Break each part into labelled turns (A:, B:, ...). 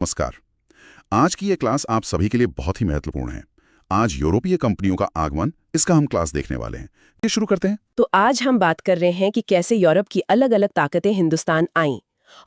A: नमस्कार। आज की ये क्लास आप सभी के लिए बहुत ही महत्वपूर्ण है। आज यूरोपीय कंपनियों का आगमन, इसका हम क्लास देखने वाले हैं। ये शुरू करते हैं।
B: तो आज हम बात कर रहे हैं कि कैसे यूरोप की अलग अलग ताकतें हिंदुस्तान आईं,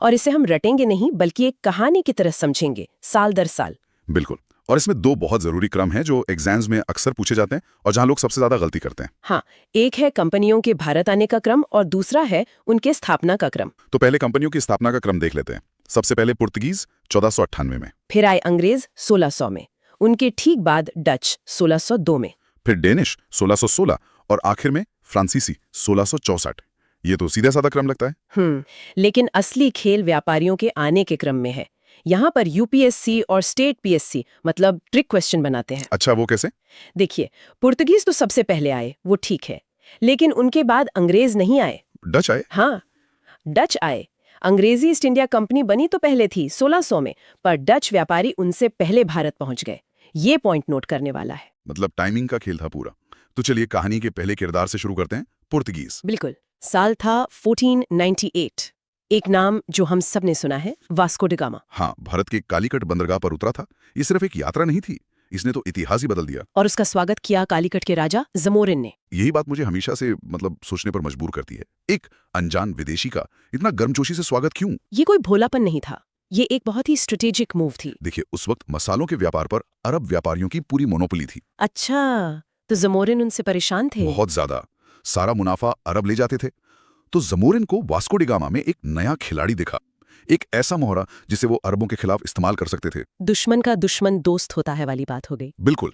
B: और इसे हम रटेंगे नहीं बल्कि एक कहानी की तरह समझेंगे, साल दर साल।
A: बिल्कुल। और इसमें दो बहुत जरूरी क्रम हैं जो एग्जाम्स में अक्सर पूछे जाते हैं और जहां लोग सबसे ज्यादा गलती करते हैं।
B: हाँ, एक है कंपनियों के भारत आने का क्रम और दूसरा है उनके स्थापना का क्रम।
A: तो पहले कंपनियों की स्थापना का क्रम देख लेते हैं। सबसे पहले पुर्तगीज 1498 में,
B: फिर आए अंग्रेज 1600 में, उनके ठीक बाद डच 1602 में।
A: फिर डेनिश 1616 और आखिर में फ्रांसीसी 1664। ये तो सीधा साधा क्रम लगता है।
B: लेकिन असली खेल व्यापारियों के आने के क्रम में है। यहाँ पर यूपीएससी और स्टेट पीएससी मतलब ट्रिक क्वेश्चन बनाते हैं।
A: अच्छा, वो कैसे?
B: देखिए, पुर्तगीज तो सबसे पहले आए, वो ठीक है, लेकिन उनके बाद अंग्रेज नहीं आए।
A: डच आए?
B: हाँ, डच आए। अंग्रेजी ईस्ट इंडिया कंपनी बनी तो पहले थी 1600 में, पर डच व्यापारी उनसे पहले भारत पहुंच गए। ये पॉइंट नोट करने वाला है।
A: मतलब टाइमिंग का खेल था पूरा। तो चलिए कहानी के पहले किरदार से शुरू करते हैं। पुर्तगीज।
B: बिल्कुल। साल था 1498। एक नाम जो हम सब ने सुना है, वास्को डी गामा।
A: हाँ, भारत के कालीकट बंदरगाह पर उतरा था। ये सिर्फ एक यात्रा नहीं थी, इसने तो इतिहास ही बदल दिया।
B: और उसका स्वागत किया कालीकट के राजा जमोरिन ने।
A: यही बात मुझे हमेशा से सोचने पर मजबूर करती है। एक अनजान विदेशी का इतना गर्मजोशी से स्वागत क्यों?
B: ये कोई भोलापन नहीं था, ये एक बहुत ही स्ट्रेटेजिक मूव थी।
A: देखिए, उस वक्त मसालों के व्यापार पर अरब व्यापारियों की पूरी मोनोपोली थी।
B: अच्छा, तो जमोरिन उनसे परेशान थे।
A: बहुत ज्यादा। सारा मुनाफा अरब ले जाते थे। तो जमोरिन को वास्को डी गामा में एक नया खिलाड़ी दिखा, एक ऐसा मोहरा जिसे वो अरबों के खिलाफ इस्तेमाल कर सकते थे।
B: दुश्मन का दुश्मन दोस्त होता है वाली बात हो गई।
A: बिल्कुल।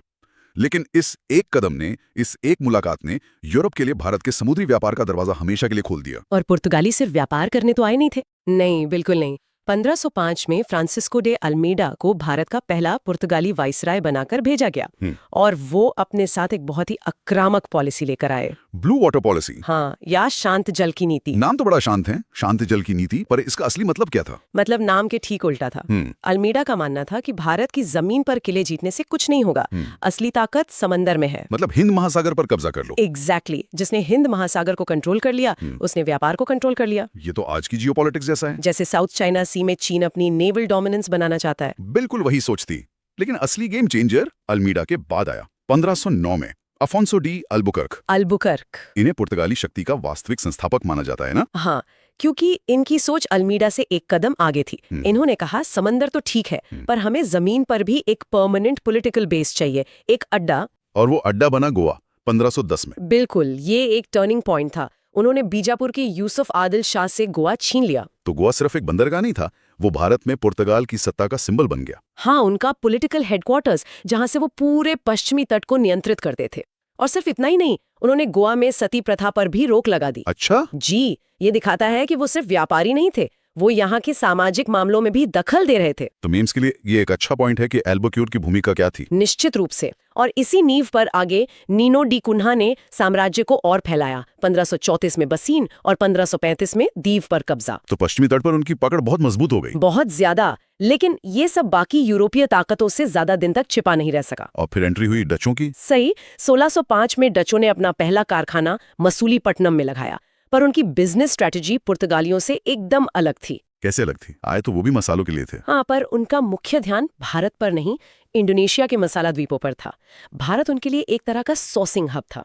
A: लेकिन इस एक कदम ने, इस एक मुलाकात ने यूरोप के लिए भारत के समुद्री व्यापार का दरवाजा हमेशा के लिए खोल दिया।
B: और पुर्तगाली सिर्फ व्यापार करने तो आए नहीं थे। नहीं, बिल्कुल नहीं। 1505 में फ्रांसिस्को डे अल्मीडा को भारत का पहला पुर्तगाली वाइसराय बनाकर भेजा गया, और वो अपने साथ एक बहुत ही आक्रामक पॉलिसी लेकर आए।
A: Blue water policy.
B: हाँ, या शांत जल की नीति।
A: नाम तो बड़ा शांत है, शांत जल की नीति, पर इसका असली मतलब क्या था?
B: मतलब नाम के ठीक उल्टा था। अल्मीडा का मानना था कि भारत की जमीन पर किले जीतने से कुछ नहीं होगा, असली ताकत समंदर में है।
A: मतलब हिंद महासागर पर कब्जा कर लो।
B: एग्जैक्टली। जिसने हिंद महासागर को कंट्रोल कर लिया, उसने व्यापार को कंट्रोल कर लिया।
A: ये तो आज की जियोपॉलिटिक्स जैसा है।
B: जैसे साउथ चाइना सी में चीन अपनी नेवल डोमिनेंस बनाना चाहता है।
A: बिल्कुल वही सोच थी। लेकिन असली गेम चेंजर अल्मीडा के बाद आया 1509 में। Afonso de Albuquerque. इन्हें पुर्तगाली शक्ति का वास्तविक संस्थापक माना जाता है ना?
B: हाँ, क्योंकि इनकी सोच अल्मीडा से एक कदम आगे थी। इन्होंने कहा समंदर तो ठीक है, पर हमें जमीन पर भी एक परमानेंट पॉलिटिकल बेस चाहिए, एक अड्डा।
A: और वो अड्डा बना गोवा 1510 में।
B: बिल्कुल, ये एक टर्निंग पॉइंट था। उन्होंने बीजापुर के यूसुफ आदिल शाह से गोवा छीन लिया।
A: तो गोवा सिर्फ एक बंदरगाह नहीं था, वो भारत में पुर्तगाल की सत्ता का सिंबल बन गया।
B: हाँ, उनका पॉलिटिकल हेडक्वार्टर्स, जहां से वो पूरे पश्चिमी तट को नियंत्रित करते थे। और सिर्फ इतना ही नहीं, उन्होंने गोवा में सती प्रथा पर भी रोक लगा दी।
A: अच्छा
B: जी, ये दिखाता है कि वो सिर्फ व्यापारी नहीं थे, वो यहाँ के सामाजिक मामलों में भी दखल दे रहे थे।
A: तो मीम्स के लिए ये एक अच्छा पॉइंट है कि अल्बुक्यूर्क की भूमिका क्या थी।
B: निश्चित रूप से। और इसी नींव पर आगे नीनो डी कुन्हा ने साम्राज्य को और फैलाया। 1534 में बसीन और 1535 में दीव पर कब्जा।
A: तो पश्चिमी तट पर उनकी पकड़ बहुत मजबूत हो गई।
B: बहुत ज्यादा। लेकिन ये सब बाकी यूरोपीय ताकतों से ज्यादा दिन तक छिपा नहीं रह सका।
A: और फिर एंट्री हुई डचों की।
B: सही। 1605 में डचों ने अपना पहला कारखाना मसूलीपट्टनम में लगाया, पर उनकी बिजनेस स्ट्रेटजी पुर्तगालियों से एकदम अलग थी।
A: कैसे अलग थी? आए तो वो भी मसालों के लिए थे।
B: हाँ, पर उनका मुख्य ध्यान भारत पर नहीं, इंडोनेशिया के मसाला द्वीपों पर था। भारत उनके लिए एक तरह का सोर्सिंग हब था।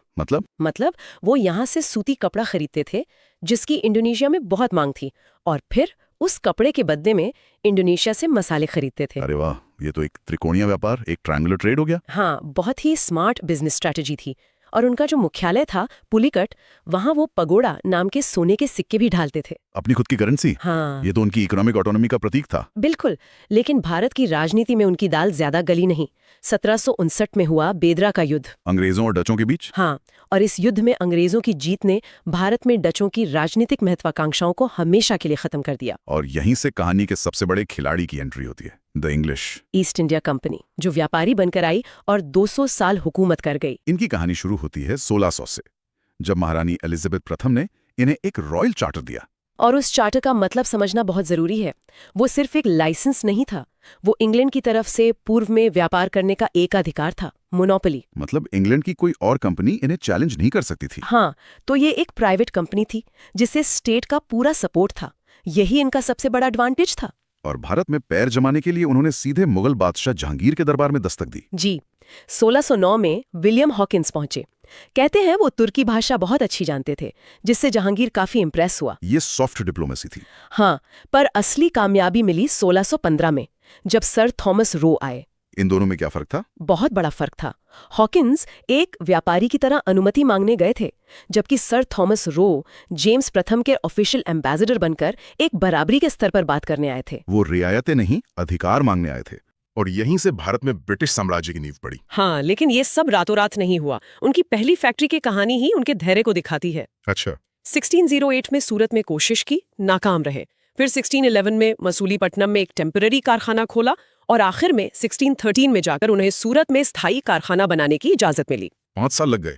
B: मतलब वो यहाँ से सूती कपड़ा खरीदते थे, जिसकी इंडोनेशिया में बहुत मांग थी, और फिर उस कपड़े के बदले में इंडोनेशिया से मसाले खरीदते थे।
A: अरे वाह, ये तो एक त्रिकोणीय व्यापार, एक ट्रायंगुलर ट्रेड हो गया।
B: हाँ, बहुत ही स्मार्ट बिजनेस स्ट्रैटेजी थी। और उनका जो मुख्यालय था पुलिकट, वहाँ वो पगोड़ा नाम के सोने के सिक्के भी ढालते थे।
A: अपनी खुद की करेंसी।
B: हाँ,
A: ये तो उनकी इकोनॉमिक ऑटोनॉमी का प्रतीक था।
B: बिल्कुल। लेकिन भारत की राजनीति में उनकी दाल ज्यादा गली नहीं। 1759 में हुआ बेदरा का युद्ध,
A: अंग्रेजों और डचों के बीच।
B: हाँ, और इस युद्ध में अंग्रेजों की जीत ने भारत में डचों की राजनीतिक महत्वाकांक्षाओं को हमेशा के लिए खत्म कर दिया।
A: और यहीं से कहानी के सबसे बड़े खिलाड़ी की एंट्री होती है, the English
B: east India company, जो व्यापारी बनकर आई और 200 साल हुकूमत कर गई।
A: इनकी कहानी शुरू होती है 1600 से, जब महारानी एलिजाबेथ प्रथम ने इन्हें एक रॉयल चार्टर दिया।
B: और उस चार्टर का मतलब समझना बहुत जरूरी है। वो सिर्फ एक लाइसेंस नहीं था, वो इंग्लैंड की तरफ से पूर्व में व्यापार करने का एक अधिकार था, मोनोपोली।
A: मतलब इंग्लैंड की कोई और कंपनी इन्हें चैलेंज नहीं कर सकती थी।
B: हाँ, तो ये एक प्राइवेट कंपनी थी जिसे स्टेट का पूरा सपोर्ट था। यही इनका सबसे बड़ा एडवांटेज था।
A: और भारत में पैर जमाने के लिए उन्होंने सीधे मुगल बादशाह जहांगीर के दरबार में दस्तक दी।
B: जी, 1609 में विलियम हॉकिंस पहुंचे। कहते हैं वो तुर्की भाषा बहुत अच्छी जानते थे, जिससे जहांगीर काफी इम्प्रेस हुआ।
A: ये सॉफ्ट डिप्लोमेसी थी।
B: हाँ, पर असली कामयाबी मिली 1615 में, जब सर थॉमस रो आए।
A: इन दोनों में क्या फर्क था?
B: बहुत बड़ा फर्क था। हॉकिंस एक व्यापारी की तरह अनुमति मांगने गए थे, जबकि सर थॉमस रो जेम्स प्रथम के ऑफिशियल एम्बेसडर बनकर एक बराबरी के स्तर पर बात करने आए थे।
A: वो रियायतें नहीं, अधिकार मांगने आए थे। और यहीं से भारत में ब्रिटिश साम्राज्य की नींव पड़ी।
B: हाँ, लेकिन ये सब रातों रात नहीं हुआ। उनकी पहली फैक्ट्री की कहानी ही उनके धैर्य को दिखाती है।
A: अच्छा।
B: 1608 में सूरत में कोशिश की, नाकाम रहे। फिर 1611 में मसूलीपट्टनम में एक टेम्पररी कारखाना खोला और आखिर में 1613 में जाकर उन्हें सूरत में स्थायी कारखाना बनाने की इजाजत मिली।
A: 5 साल लग गए।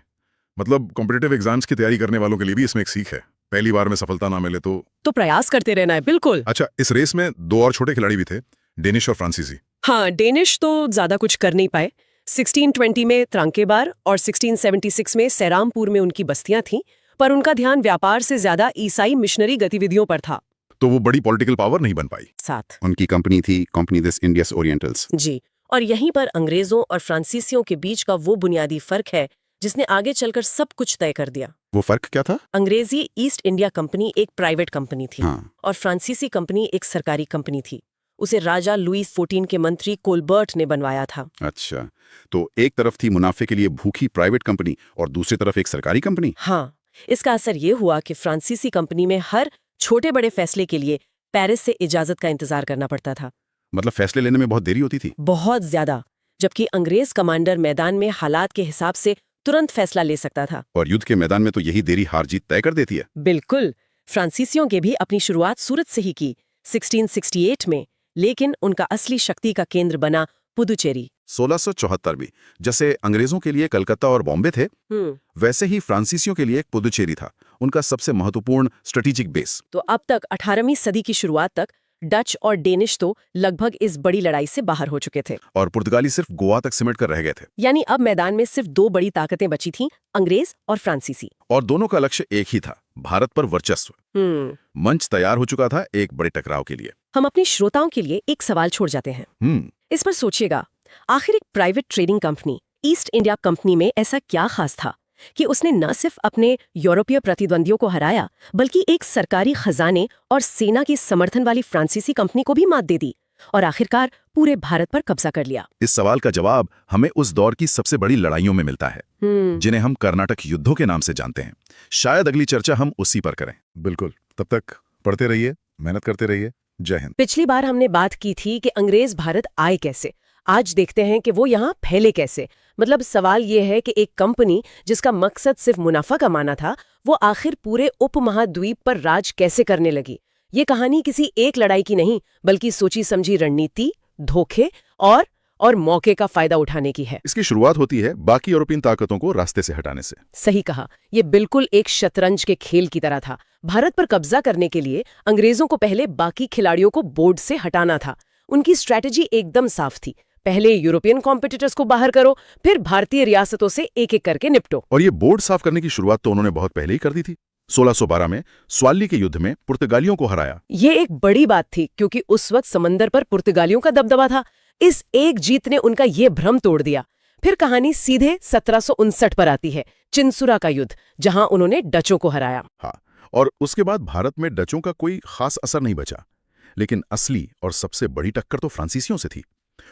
A: मतलब कॉम्पिटिटिव एग्जाम्स की तैयारी करने वालों के लिए भी इसमें एक सीख है। पहली बार में सफलता ना मिले तो
B: प्रयास करते रहना है। बिल्कुल।
A: अच्छा, इस रेस में 2 और छोटे खिलाड़ी भी थे, डेनिश और फ्रांसीसी।
B: हाँ, डेनिश तो ज्यादा कुछ कर नहीं पाए। 1620 में त्रांकेबार और 1676 में सैरामपुर में उनकी बस्तियां थीं, पर उनका ध्यान व्यापार से ज्यादा ईसाई मिशनरी गतिविधियों पर था।
A: तो वो बड़ी पॉलिटिकल पावर नहीं बन पाई।
B: साथ
A: उनकी कंपनी थी कंपनी दिस इंडियस ओरिएंटल्स।
B: जी, और यहीं पर अंग्रेजों और फ्रांसीसियों के बीच का वो बुनियादी फर्क है जिसने आगे चलकर सब कुछ तय कर दिया।
A: वो फर्क क्या था?
B: अंग्रेजी ईस्ट इंडिया कंपनी एक प्राइवेट कंपनी थी।
A: हाँ।
B: और फ्रांसीसी कंपनी एक सरकारी कंपनी थी। उसे राजा लुईस 14 के मंत्री कोलबर्ट ने बनवाया था।
A: अच्छा, तो एक तरफ थी मुनाफे के लिए भूखी प्राइवेट कंपनी और दूसरी तरफ एक सरकारी कंपनी।
B: हाँ, इसका असर ये हुआ कि फ्रांसीसी कंपनी में हर छोटे बड़े फैसले के लिए पेरिस से इजाजत का इंतजार करना पड़ता था।
A: मतलब फैसले लेने में बहुत देरी होती थी।
B: बहुत ज्यादा। जबकि अंग्रेज कमांडर मैदान में हालात के हिसाब से तुरंत फैसला ले सकता था।
A: और युद्ध के मैदान में तो यही देरी हार जीत तय कर देती है।
B: बिल्कुल। फ्रांसीसियों के भी अपनी शुरुआत सूरत से ही की 1668 में, लेकिन उनका असली शक्ति का केंद्र बना पुदुचेरी।
A: 1674 में जैसे अंग्रेजों के लिए कलकत्ता और बॉम्बे थे, वैसे ही फ्रांसीसियों के लिए पुदुचेरी था उनका सबसे महत्वपूर्ण स्ट्रेटेजिक बेस।
B: तो अब तक 18वीं सदी की शुरुआत तक डच और डेनिश तो लगभग इस बड़ी लड़ाई से बाहर हो चुके थे
A: और पुर्तगाली सिर्फ गोवा तक सिमट कर रह गए थे।
B: यानी अब मैदान में सिर्फ 2 बड़ी ताकतें बची थीं, अंग्रेज और फ्रांसीसी।
A: और दोनों का लक्ष्य एक ही था, भारत पर वर्चस्व। मंच तैयार हो चुका था एक बड़े टकराव के लिए।
B: हम अपने श्रोताओं के लिए एक सवाल छोड़ जाते हैं। इस पर सोचिएगा, आखिर एक private trading company east India company में ऐसा क्या खास था कि उसने न सिर्फ अपने यूरोपीय प्रतिद्वंदियों को हराया, बल्कि एक सरकारी खजाने और सेना के समर्थन वाली फ्रांसीसी कंपनी को भी मात दे दी और आखिरकार पूरे भारत पर कब्जा कर लिया।
A: इस सवाल का जवाब हमें उस दौर की सबसे बड़ी लड़ाइयों में मिलता है, जिन्हें हम कर्नाटक युद्धों के नाम से जानते हैं। शायद अगली चर्चा हम उसी पर करें। बिल्कुल, तब तक पढ़ते रहिए, मेहनत करते रहिए। जय हिंद।
B: पिछली बार हमने बात की थी कि अंग्रेज भारत आए कैसे। आज देखते हैं कि वो यहाँ फैले कैसे। मतलब सवाल ये है कि एक कंपनी जिसका मकसद सिर्फ मुनाफा कमाना था, वो आखिर पूरे उपमहाद्वीप पर राज कैसे करने लगी। ये कहानी किसी एक लड़ाई की नहीं, बल्कि सोची समझी रणनीति, धोखे और मौके का फायदा उठाने की है।
A: इसकी शुरुआत होती है बाकी यूरोपियन ताकतों को रास्ते से हटाने से।
B: सही कहा, ये बिल्कुल एक शतरंज के खेल की तरह था। भारत पर कब्जा करने के लिए अंग्रेजों को पहले बाकी खिलाड़ियों को बोर्ड से हटाना था। उनकी स्ट्रैटेजी एकदम साफ थी, पहले यूरोपियन कॉम्पिटिटर्स को बाहर करो, फिर भारतीय रियासतों से एक एक करके निपटो।
A: और ये बोर्ड साफ करने की शुरुआत तो उन्होंने बहुत पहले ही कर दी थी। 1612 में स्वाली के युद्ध में पुर्तगालियों को हराया।
B: ये एक बड़ी बात थी, क्योंकि उस वक्त समंदर पर पुर्तगालियों का दबदबा था। इस एक जीत ने उनका ये भ्रम तोड़ दिया। फिर कहानी सीधे 1759 पर आती है, चिंसुरा का युद्ध, जहां उन्होंने डचों को हराया।
A: हाँ, और उसके बाद भारत में डचों का कोई खास असर नहीं बचा। लेकिन असली और सबसे बड़ी टक्कर तो फ्रांसीसियों से थी।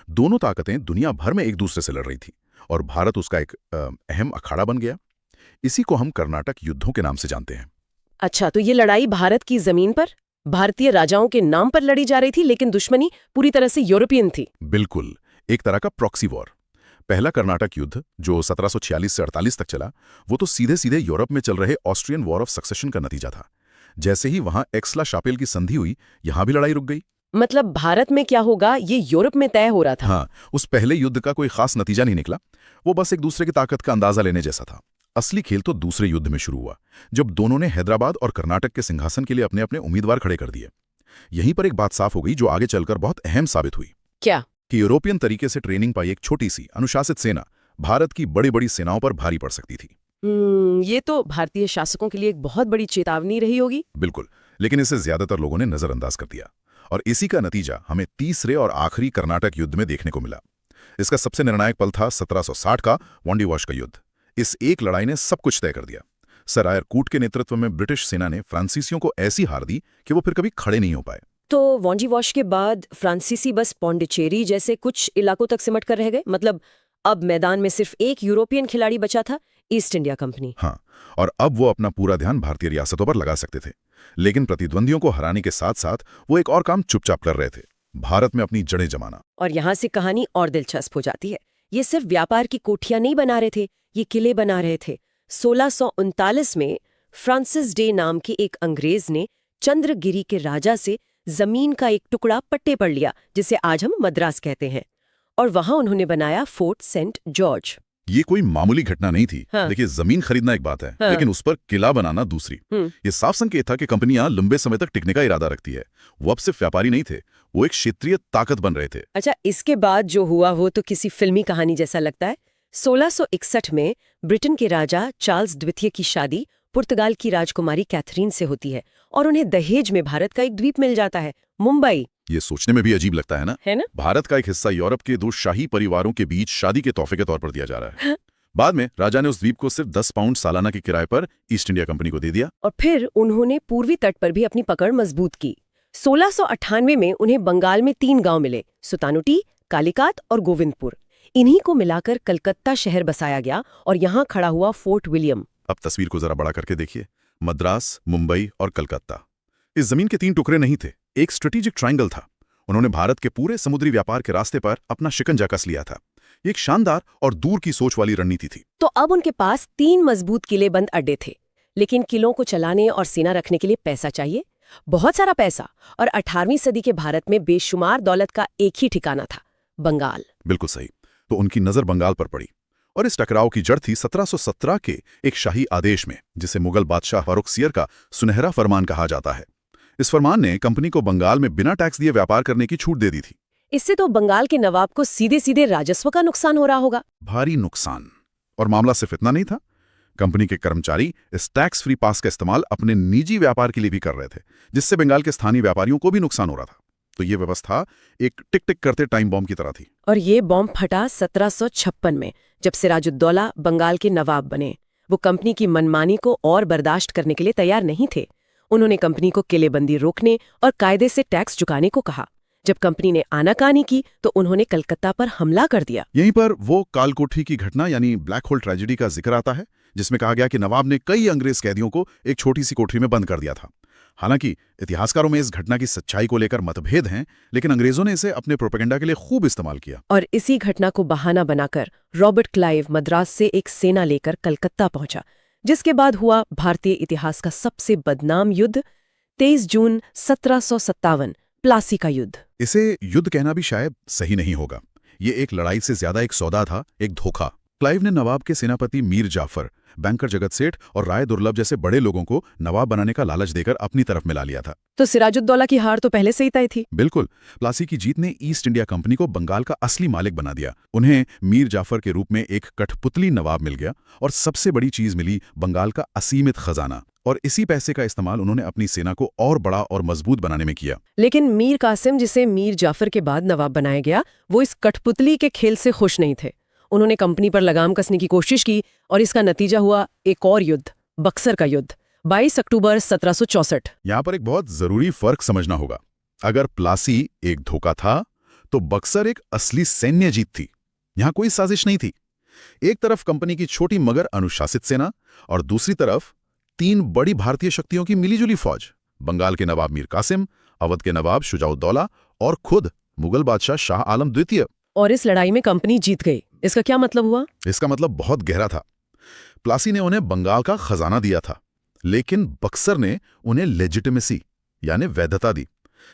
A: दोनों ताकतें दुनिया भर में एक दूसरे से लड़ रही थी और भारत उसका एक अहम अखाड़ा बन गया। इसी को हम कर्नाटक युद्धों के नाम से जानते हैं।
B: अच्छा, तो ये लड़ाई भारत की जमीन पर भारतीय राजाओं के नाम पर लड़ी जा रही थी, लेकिन दुश्मनी पूरी तरह से यूरोपियन थी।
A: बिल्कुल, एक तरह का प्रॉक्सी वॉर। पहला कर्नाटक युद्ध जो 1746 से 48 तक चला, वो तो सीधे सीधे यूरोप में चल रहे ऑस्ट्रियन वॉर ऑफ सक्सेशन का नतीजा था। जैसे ही वहां एक्सला शापेल की संधि हुई, यहां भी लड़ाई रुक गई।
B: मतलब भारत में क्या होगा ये यूरोप में तय हो रहा था।
A: हाँ, उस पहले युद्ध का कोई खास नतीजा नहीं निकला। वो बस एक दूसरे की ताकत का अंदाजा लेने जैसा था। असली खेल तो दूसरे युद्ध में शुरू हुआ, जब दोनों ने हैदराबाद और कर्नाटक के सिंहासन के लिए अपने अपने उम्मीदवार खड़े कर दिए। यहीं पर एक बात साफ हो गई जो आगे चलकर बहुत अहम साबित हुई।
B: क्या?
A: कि यूरोपियन तरीके से ट्रेनिंग पाई एक छोटी सी अनुशासित सेना भारत की बड़ी बड़ी सेनाओं पर भारी पड़ सकती थी।
B: ये तो भारतीय शासकों के लिए एक बहुत बड़ी चेतावनी रही होगी।
A: बिल्कुल, लेकिन इसे ज्यादातर लोगों ने नजरअंदाज कर दिया। और इसी का नतीजा हमें तीसरे और आखिरी कर्नाटक युद्ध में देखने को मिला। इसका सबसे निर्णायक पल था 1760 का वांडीवॉश का युद्ध। इस एक लड़ाई ने सब कुछ तय कर दिया। सर आयर कूट के नेतृत्व में ब्रिटिश सेना ने फ्रांसीसियों को ऐसी हार दी कि वो फिर कभी खड़े नहीं हो पाए।
B: तो वांडीवॉश के बाद फ्रांसीसी बस पौंडीचेरी जैसे कुछ इलाकों तक सिमट कर रह गए। मतलब अब मैदान में सिर्फ एक यूरोपियन खिलाड़ी बचा था, ईस्ट इंडिया कंपनी।
A: हाँ, और अब वो अपना पूरा ध्यान भारतीय रियासतों पर लगा सकते थे। लेकिन प्रतिद्वंदियों को हराने के साथ साथ वो एक और काम चुपचाप कर रहे थे, भारत में अपनी जड़ें जमाना।
B: और यहाँ से कहानी और दिलचस्प हो जाती है। ये सिर्फ व्यापार की कोठियां नहीं बना रहे थे, ये किले बना रहे थे। 1639 में फ्रांसिस डे नाम के एक अंग्रेज ने चंद्रगिरी के राजा से जमीन का एक टुकड़ा पट्टे पर लिया, जिसे आज हम मद्रास कहते हैं, और वहां उन्होंने बनाया फोर्ट सेंट जॉर्ज।
A: ये कोई मामूली घटना नहीं थी।
B: हाँ।
A: देखिए, जमीन खरीदना एक बात है,
B: हाँ।
A: लेकिन उस पर किला बनाना दूसरी। ये साफ संकेत था कि कंपनियां लंबे समय तक टिकने का इरादा रखती है। वो अब सिर्फ व्यापारी नहीं थे, वो एक क्षेत्रीय ताकत बन रहे थे।
B: अच्छा, इसके बाद जो हुआ वो तो किसी फिल्मी कहानी जैसा लगता है। 1661 में ब्रिटेन के राजा चार्ल्स द्वितीय की शादी पुर्तगाल की राजकुमारी कैथरीन से होती है, और उन्हें दहेज में भारत का एक द्वीप मिल जाता है, मुंबई।
A: ये सोचने में भी अजीब लगता है ना?
B: भारत
A: का एक हिस्सा यूरोप के दो शाही परिवारों के बीच शादी के तोहफे के तौर पर दिया जा रहा है। बाद में राजा ने उस द्वीप को सिर्फ 10 पाउंड सालाना के किराए पर ईस्ट इंडिया कंपनी को दे दिया।
B: और फिर उन्होंने पूर्वी तट पर भी अपनी पकड़ मजबूत की। 1698 में उन्हें बंगाल में 3 गांव मिले, सुतानुटी, कालिकात और गोविंदपुर। इन्हीं को मिलाकर कलकत्ता शहर बसाया गया, और यहाँ खड़ा हुआ फोर्ट विलियम।
A: अब तस्वीर को जरा बड़ा करके देखिए, मद्रास, मुंबई और कलकत्ता। इस जमीन के 3 टुकड़े नहीं थे, एक स्ट्रेटेजिक ट्रायंगल था। उन्होंने भारत के पूरे समुद्री व्यापार के रास्ते पर अपना शिकंजा कस लिया था। एक शानदार और दूर की सोच वाली रणनीति थी।
B: तो अब उनके पास 3 मजबूत किलेबंद अड्डे थे, लेकिन किलों को चलाने और सेना रखने के लिए पैसा चाहिए, बहुत सारा पैसा। और 18वीं सदी के भारत में बेशुमार दौलत का एक ही ठिकाना था, बंगाल।
A: बिल्कुल सही। तो उनकी नजर बंगाल पर पड़ी, और इस टकराव की जड़ थी 1717 के एक शाही आदेश में, जिसे मुगल बादशाह फारुखसियर का सुनहरा फरमान कहा जाता है। इस फरमान ने कंपनी को बंगाल में बिना टैक्स दिए व्यापार करने की छूट दे दी थी।
B: इससे तो बंगाल के नवाब को सीधे सीधे राजस्व का नुकसान हो रहा होगा।
A: भारी नुकसान। और मामला सिर्फ इतना नहीं था, कंपनी के कर्मचारी इस टैक्स फ्री पास का इस्तेमाल अपने निजी व्यापार के लिए भी कर रहे थे, जिससे बंगाल के स्थानीय व्यापारियों को भी नुकसान हो रहा था। तो ये व्यवस्था एक टिक टिक करते टाइम बॉम्ब की तरह थी।
B: और ये बॉम्ब फटा 1756 में, जब सिराजुद्दौला बंगाल के नवाब बने। वो कंपनी की मनमानी को और बर्दाश्त करने के लिए तैयार नहीं थे। उन्होंने कंपनी को किलेबंदी रोकने और कायदे से टैक्स चुकाने को कहा। जब कंपनी ने आनाकानी की तो उन्होंने कलकत्ता पर हमला कर दिया।
A: यहीं पर वो कालकोठी की घटना यानी ब्लैक होल ट्रेजेडी का जिक्र आता है, जिसमें कहा गया कि नवाब ने कई अंग्रेज कैदियों को एक छोटी सी कोठरी में बंद कर दिया था। हालांकि इतिहासकारों में इस घटना की सच्चाई को लेकर मतभेद हैं, लेकिन अंग्रेजों ने इसे अपने प्रोपेगेंडा के लिए खूब इस्तेमाल किया।
B: और इसी घटना को बहाना बनाकर रॉबर्ट क्लाइव मद्रास से एक सेना लेकर कलकत्ता पहुंचा, जिसके बाद हुआ भारतीय इतिहास का सबसे बदनाम युद्ध, 23 जून 1757, प्लासी का युद्ध।
A: इसे युद्ध कहना भी शायद सही नहीं होगा। ये एक लड़ाई से ज्यादा एक सौदा था, एक धोखा। क्लाइव ने नवाब के सेनापति मीर जाफर, बैंकर जगत सेठ और राय दुर्लभ जैसे बड़े लोगों को नवाब बनाने का लालच देकर अपनी तरफ मिला लिया था।
B: तो सिराजुद्दौला की हार तो पहले से ही तय थी।
A: बिल्कुल। प्लासी की जीत ने ईस्ट इंडिया कंपनी को बंगाल का असली मालिक बना दिया। उन्हें मीर जाफर के रूप में एक कठपुतली नवाब मिल गया, और सबसे बड़ी चीज मिली बंगाल का असीमित खजाना। और इसी पैसे का इस्तेमाल उन्होंने अपनी सेना को और बड़ा और मजबूत बनाने में किया।
B: लेकिन मीर कासिम, जिसे मीर जाफर के बाद नवाब बनाया गया, वो इस कठपुतली के खेल से खुश नहीं थे। उन्होंने कंपनी पर लगाम कसने की कोशिश की, और इसका नतीजा हुआ एक और युद्ध, बक्सर का युद्ध, 22 अक्टूबर 1764।
A: यहाँ पर एक बहुत जरूरी फर्क समझना होगा। अगर प्लासी एक धोखा था, तो बक्सर एक असली सैन्य जीत थी। यहाँ कोई साजिश नहीं थी। एक तरफ कंपनी की छोटी मगर अनुशासित सेना, और दूसरी तरफ 3 बड़ी भारतीय शक्तियों की मिलीजुली फौज, बंगाल के नवाब मीर कासिम, अवध के नवाब शुजाउद्दौला और खुद मुगल बादशाह शाह आलम द्वितीय।
B: और इस लड़ाई में कंपनी जीत गई। इसका क्या मतलब हुआ?
A: इसका मतलब बहुत गहरा था। प्लासी ने उन्हें बंगाल का खजाना दिया था, लेकिन बक्सर ने उन्हें लेजिटिमेसी यानी वैधता दी।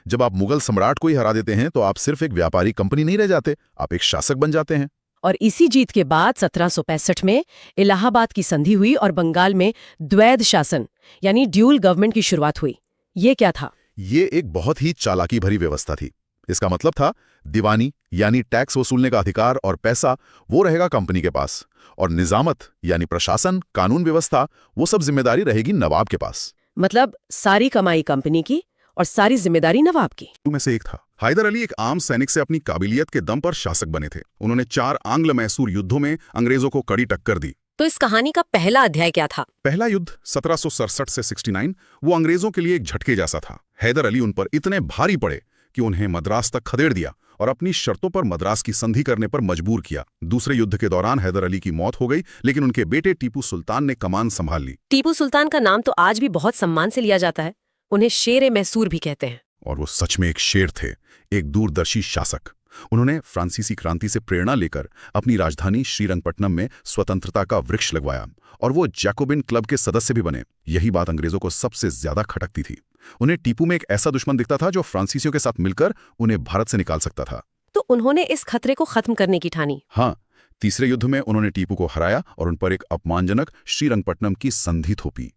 A: जब आप मुगल सम्राट को ही हरा देते हैं, तो आप सिर्फ एक व्यापारी कंपनी नहीं रह जाते, आप एक शासक बन जाते हैं।
B: और इसी जीत के बाद 1765 में इलाहाबाद की संधि हुई और बंगाल में द्वैध शासन यानी ड्यूल गवर्नमेंट की शुरुआत हुई। ये क्या था?
A: ये एक बहुत ही चालाकी भरी व्यवस्था थी। इसका मतलब था दीवानी यानी टैक्स वसूलने का अधिकार और पैसा वो रहेगा कंपनी के पास, और निजामत यानी प्रशासन, कानून व्यवस्था, वो सब जिम्मेदारी रहेगी नवाब के पास।
B: मतलब सारी कमाई कंपनी की और सारी जिम्मेदारी नवाब की।
A: में से एक था। हैदर अली एक आम सैनिक से अपनी काबिलियत के दम पर शासक बने थे। उन्होंने 4 आंग्ल मैसूर युद्धों में अंग्रेजों को कड़ी टक्कर दी।
B: तो इस कहानी का पहला अध्याय क्या था?
A: पहला युद्ध 1767 से 69 वो अंग्रेजों के लिए एक झटके जैसा था। हैदर अली उन पर इतने भारी पड़े कि उन्हें मद्रास तक खदेड़ दिया और अपनी शर्तों पर मद्रास की संधि करने पर मजबूर किया। दूसरे युद्ध के दौरान हैदर अली की मौत हो गई, लेकिन उनके बेटे टीपू सुल्तान ने कमान संभाल ली।
B: टीपू सुल्तान का नाम तो आज भी बहुत सम्मान से लिया जाता है। उन्हें शेर ए मैसूर भी कहते हैं।
A: और वो सच में एक शेर थे, एक दूरदर्शी शासक। उन्होंने फ्रांसीसी क्रांति से प्रेरणा लेकर अपनी राजधानी श्रीरंगपट्टनम में स्वतंत्रता का वृक्ष लगवाया और वो जैकोबिन क्लब के सदस्य भी बने। यही बात अंग्रेजों को सबसे ज्यादा खटकती थी। उन्हें टीपू में एक ऐसा दुश्मन दिखता था जो फ्रांसीसियों के साथ मिलकर उन्हें भारत से निकाल सकता था।
B: तो उन्होंने इस खतरे को खत्म करने की ठानी।
A: हाँ, तीसरे युद्ध में उन्होंने टीपू को हराया और उन पर एक अपमानजनक श्रीरंगपट्टनम की संधि थोपी।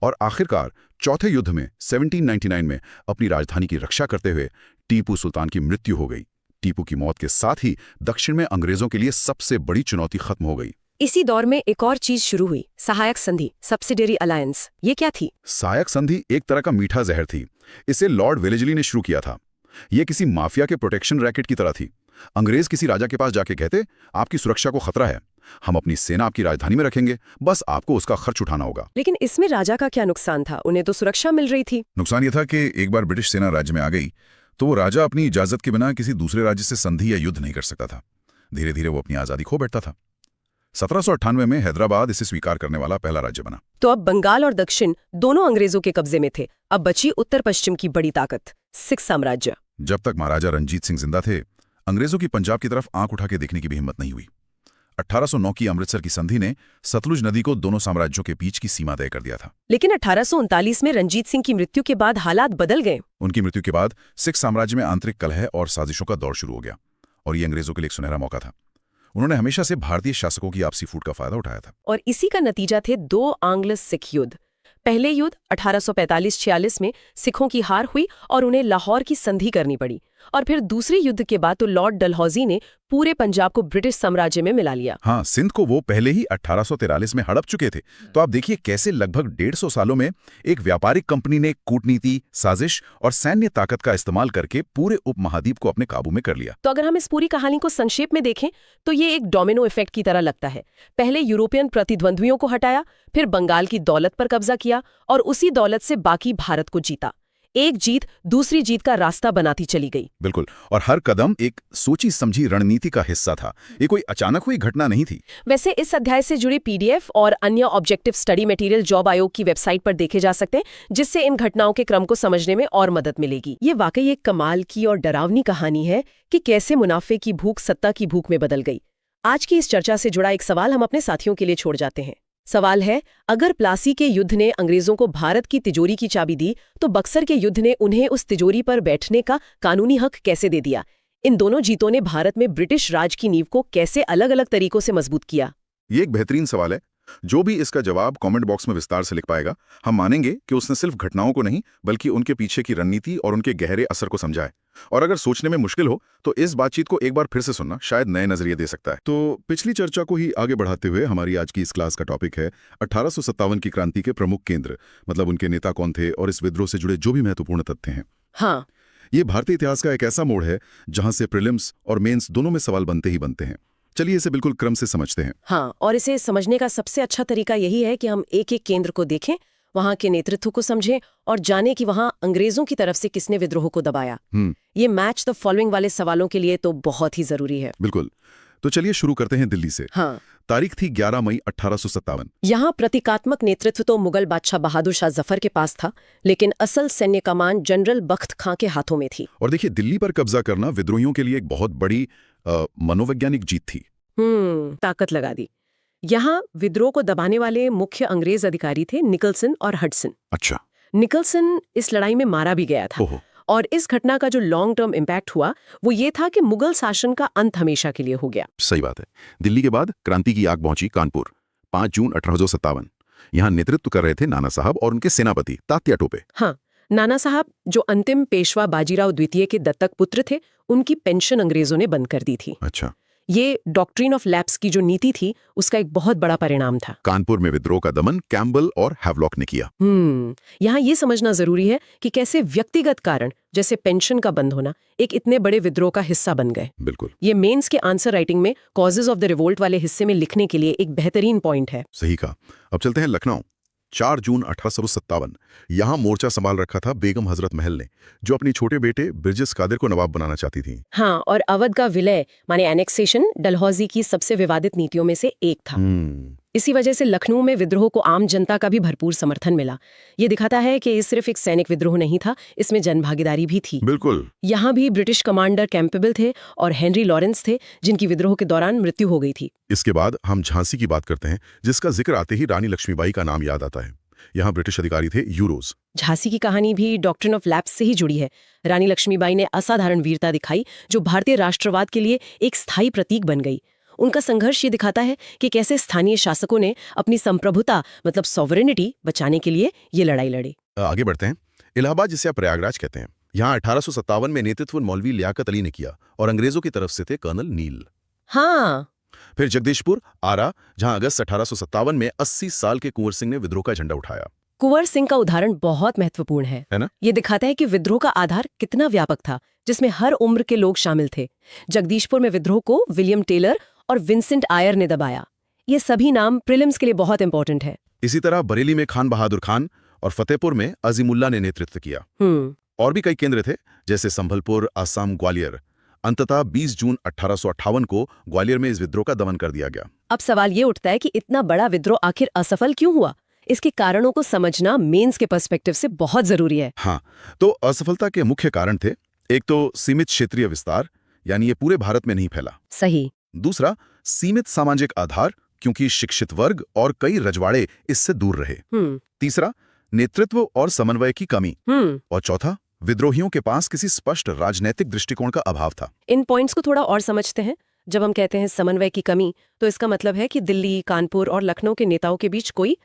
A: और आखिरकार चौथे युद्ध में 1799 में अपनी राजधानी की रक्षा करते हुए टीपू सुल्तान की मृत्यु हो गई। टीपू की मौत के साथ ही दक्षिण में अंग्रेजों के लिए सबसे बड़ी चुनौती खत्म हो गई।
B: इसी दौर में एक और चीज शुरू हुई, सहायक संधि, सब्सिडियरी अलायंस। ये क्या थी?
A: सहायक संधि एक तरह का मीठा जहर थी। इसे लॉर्ड वेलेस्ली ने शुरू किया था। यह किसी माफिया के प्रोटेक्शन रैकेट की तरह थी। अंग्रेज किसी राजा के पास जाके कहते, आपकी सुरक्षा को खतरा है, हम अपनी सेना आपकी राजधानी में रखेंगे, बस आपको उसका खर्च उठाना होगा।
B: लेकिन इसमें राजा का क्या नुकसान था? उन्हें तो सुरक्षा मिल रही थी।
A: नुकसान यह था कि एक बार ब्रिटिश सेना राज्य में आ गई तो वो राजा अपनी इजाजत के बिना किसी दूसरे राज्य से संधि या युद्ध नहीं कर सकता था। धीरे धीरे वो अपनी आजादी खो बैठता था। 1798 में हैदराबाद इसे स्वीकार करने वाला पहला राज्य बना।
B: तो अब बंगाल और दक्षिण दोनों अंग्रेजों के कब्जे में थे। अब बची उत्तर पश्चिम की बड़ी ताकत, सिख साम्राज्य।
A: जब तक महाराजा रंजीत सिंह जिंदा थे, अंग्रेजों की पंजाब की तरफ आंख उठा के देखने की भी हिम्मत नहीं हुई। 1809 की अमृतसर की संधि ने सतलुज नदी को दोनों साम्राज्यों के बीच की सीमा तय कर दिया था।
B: लेकिन 1839 में रंजीत सिंह की मृत्यु के बाद हालात बदल गए।
A: उनकी मृत्यु के बाद सिख साम्राज्य में आंतरिक कलह और साजिशों का दौर शुरू हो गया और ये अंग्रेजों के लिए एक सुनहरा मौका था। उन्होंने हमेशा से भारतीय शासकों की आपसी फूट का फायदा उठाया था।
B: और इसी का नतीजा थे 2 आंग्ल सिख युद्ध। पहले युद्ध 1845-46 में सिखों की हार हुई और उन्हें लाहौर की संधि करनी पड़ी। और फिर दूसरे युद्ध के बाद तो लॉर्ड डलहौजी ने पूरे पंजाब को ब्रिटिश साम्राज्य में मिला लिया।
A: हाँ, सिंध को वो पहले ही 1843 में हड़प चुके थे। तो आप देखिए कैसे लगभग 150 सालों में एक व्यापारिक कंपनी ने कूटनीति, साजिश और सैन्य ताकत का इस्तेमाल करके पूरे उपमहाद्वीप को अपने काबू में कर लिया।
B: तो अगर हम इस पूरी कहानी को संक्षेप में देखें तो ये एक डोमिनो इफेक्ट की तरह लगता है। पहले यूरोपियन प्रतिद्वंद्वियों को हटाया, फिर बंगाल की दौलत पर कब्जा किया और उसी दौलत से बाकी भारत को जीता। एक जीत दूसरी जीत का रास्ता बनाती चली गई।
A: बिल्कुल, और हर कदम एक सोची समझी रणनीति का हिस्सा था। ये कोई अचानक हुई घटना नहीं थी।
B: वैसे इस अध्याय से जुड़े PDF और अन्य ऑब्जेक्टिव स्टडी मटेरियल जॉब आयोग की वेबसाइट पर देखे जा सकते हैं, जिससे इन घटनाओं के क्रम को समझने में और मदद मिलेगी। ये वाकई एक कमाल की और डरावनी कहानी है कि कैसे मुनाफे की भूख सत्ता की भूख में बदल गई। आज की इस चर्चा से जुड़ा एक सवाल हम अपने साथियों के लिए छोड़ जाते हैं। सवाल है, अगर प्लासी के युद्ध ने अंग्रेजों को भारत की तिजोरी की चाबी दी, तो बक्सर के युद्ध ने उन्हें उस तिजोरी पर बैठने का कानूनी हक कैसे दे दिया? इन दोनों जीतों ने भारत में ब्रिटिश राज की नींव को कैसे अलग अलग तरीकों से मजबूत किया?
A: ये एक बेहतरीन सवाल है। जो भी इसका जवाब कमेंट बॉक्स में विस्तार से लिख पाएगा, हम मानेंगे कि उसने सिर्फ घटनाओं को नहीं बल्कि उनके पीछे की रणनीति और उनके गहरे असर को समझा है। और अगर सोचने में मुश्किल हो तो इस बातचीत को एक बार फिर से सुनना शायद नए नजरिए दे सकता है। तो पिछली चर्चा को ही आगे बढ़ाते हुए हमारी आज की इस क्लास का टॉपिक है 1857 की क्रांति के प्रमुख केंद्र, मतलब उनके नेता कौन थे और इस विद्रोह से जुड़े जो भी महत्वपूर्ण तथ्य हैं।
B: हाँ,
A: ये भारतीय इतिहास का एक ऐसा मोड़ है जहां से प्रीलिम्स और मेंस दोनों में सवाल बनते ही बनते हैं। चलिए इसे बिल्कुल क्रम से समझते हैं।
B: हाँ, और इसे समझने का सबसे अच्छा तरीका यही है कि हम एक एक केंद्र को देखें, वहां के नेतृत्व को समझें और जाने कि वहां अंग्रेजों की तरफ से किसने विद्रोह को दबाया। ये मैच द फॉलोइंग वाले सवालों के लिए तो बहुत ही जरूरी है।
A: बिल्कुल, तो चलिए शुरू करते हैं दिल्ली से।
B: हाँ,
A: तारीख थी 11 मई 1857।
B: यहाँ प्रतीकात्मक नेतृत्व तो मुगल बादशाह बहादुर शाह जफर के पास था, लेकिन असल सैन्य कमान जनरल बख्त खां के हाथों में थी।
A: और देखिए, दिल्ली पर कब्जा करना विद्रोहियों के लिए एक बहुत बड़ी मनोवैज्ञानिक जीत थी।
B: ताकत लगा दी। यहाँ विद्रोह को दबाने वाले मुख्य अंग्रेज अधिकारी थे निकलसन और हडसन।
A: अच्छा।
B: निकलसन इस लड़ाई में मारा भी गया था। और इस घटना का जो लॉन्ग टर्म इम्पैक्ट हुआ वो ये था कि मुगल शासन का अंत हमेशा के लिए हो गया।
A: सही बात है। दिल्ली के बाद क्रांति की आग पहुंची कानपुर, 5 जून 1857। यहाँ नेतृत्व कर रहे थे नाना साहब और उनके सेनापति तात्या टोपे।
B: हाँ, नाना साहब जो अंतिम पेशवा बाजीराव द्वितीय के दत्तक पुत्र थे, उनकी पेंशन अंग्रेजों ने बंद कर दी थी।
A: अच्छा।
B: ये डॉक्ट्रिन ऑफ लैप्स की जो नीति थी उसका एक बहुत बड़ा परिणाम था।
A: कानपुर में विद्रोह का दमन कैम्बल और हैवलॉक ने किया।
B: यहाँ ये समझना जरूरी है कि कैसे व्यक्तिगत कारण जैसे पेंशन का बंद होना एक इतने बड़े विद्रोह का हिस्सा बन गए।
A: बिल्कुल,
B: ये मेंस के आंसर राइटिंग में कॉजेज ऑफ द रिवोल्ट वाले हिस्से में लिखने के लिए एक बेहतरीन पॉइंट है।
A: सही कहा। अब चलते हैं लखनऊ। 4 जून 1857 यहाँ मोर्चा संभाल रखा था बेगम हजरत महल ने, जो अपनी छोटे बेटे बिरजिस कादिर को नवाब बनाना चाहती थी।
B: हाँ, और अवध का विलय माने एनेक्सेशन डलहौजी की सबसे विवादित नीतियों में से एक था। इसी वजह से लखनऊ में विद्रोह को आम जनता का भी भरपूर समर्थन मिला। ये दिखाता है कि ये सिर्फ एक सैनिक विद्रोह नहीं था, इसमें जनभागीदारी भी थी।
A: बिल्कुल।
B: यहाँ भी ब्रिटिश कमांडर कैंपेबल थे और हेनरी लॉरेंस थे, जिनकी विद्रोह के दौरान मृत्यु हो गई थी।
A: इसके बाद हम झांसी की बात करते हैं, जिसका जिक्र आते ही रानी लक्ष्मीबाई का नाम याद आता है। यहाँ ब्रिटिश अधिकारी थे यूरोज।
B: झांसी की कहानी भी डॉक्ट्रिन ऑफ लैप्स से ही जुड़ी है। रानी लक्ष्मीबाई ने असाधारण वीरता दिखाई, जो भारतीय राष्ट्रवाद के लिए एक स्थायी प्रतीक बन गई। उनका संघर्ष ये दिखाता है कि कैसे स्थानीय शासकों ने अपनी संप्रभुता मतलब सॉवरेनिटी बचाने के लिए ये लड़ाई लड़ी।
A: आगे बढ़ते हैं। इलाहाबाद, जिसे आप प्रयागराज कहते हैं, यहाँ 1857 में नेतृत्व मौलवी लियाकत अली ने किया और अंग्रेजों की तरफ से थे कर्नल नील।
B: हाँ।
A: फिर जगदीशपुर, आरा, जहां अगस्त 1857 में 80 साल के कुंवर सिंह ने विद्रोह का झंडा उठाया।
B: कुंवर सिंह का उदाहरण बहुत महत्वपूर्ण है
A: ना? ये
B: दिखाता है कि विद्रोह का आधार कितना व्यापक था, जिसमें हर उम्र के लोग शामिल थे। जगदीशपुर में विद्रोह को विलियम टेलर और विंसेंट आयर ने दबाया। ये सभी नाम प्रीलिम्स के लिए बहुत इंपॉर्टेंट है।
A: इसी तरह बरेली में खान बहादुर खान और फतेहपुर में अजीमुल्ला ने नेतृत्व किया। और भी कई केंद्र थे, जैसे संभलपुर, असम, ग्वालियर। अंततः 20 जून 1858 को ग्वालियर में इस विद्रोह का दमन कर दिया गया।
B: अब सवाल ये उठता है कि इतना बड़ा विद्रोह आखिर असफल क्यों हुआ? इसके कारणों को समझना मेंस के पर्सपेक्टिव से बहुत जरूरी है।
A: हाँ, तो असफलता के मुख्य कारण थे, एक तो सीमित क्षेत्रीय विस्तार, यानी ये पूरे भारत में नहीं फैला।
B: सही।
A: दूसरा, सीमित सामाजिक आधार, क्योंकि शिक्षित वर्ग और कई रजवाड़े इससे दूर रहे। तीसरा, नेतृत्व और समन्वय की कमी। और चौथा, विद्रोहियों के पास किसी स्पष्ट राजनैतिक दृष्टिकोण का अभाव था।
B: इन पॉइंट्स को थोड़ा और समझते हैं। जब हम कहते हैं समन्वय की कमी, तो इसका मतलब है कि दिल्ली, कानपुर और लखनऊ के नेताओं के बीच कोई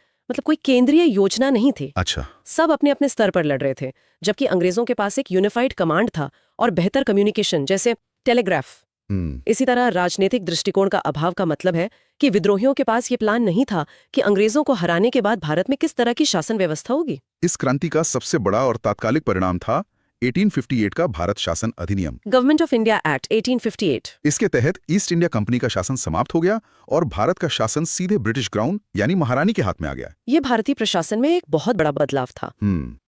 B: केंद्रीय योजना नहीं थी।
A: अच्छा।
B: सब अपने अपने स्तर पर लड़ रहे थे, जबकि अंग्रेजों के पास एक यूनिफाइड कमांड था और बेहतर कम्युनिकेशन जैसे टेलीग्राफ। इसी तरह राजनीतिक दृष्टिकोण का अभाव का मतलब है कि विद्रोहियों के पास ये प्लान नहीं था कि अंग्रेजों को हराने के बाद भारत में किस तरह की शासन व्यवस्था होगी।
A: इस क्रांति का सबसे बड़ा और तात्कालिक परिणाम था 1858 का भारत शासन अधिनियम,
B: गवर्नमेंट ऑफ इंडिया एक्ट 1858।
A: इसके तहत ईस्ट इंडिया कंपनी का शासन समाप्त हो गया और भारत का शासन सीधे ब्रिटिश क्राउन यानी महारानी के हाथ में आ गया।
B: ये भारतीय प्रशासन में एक बहुत बड़ा बदलाव था।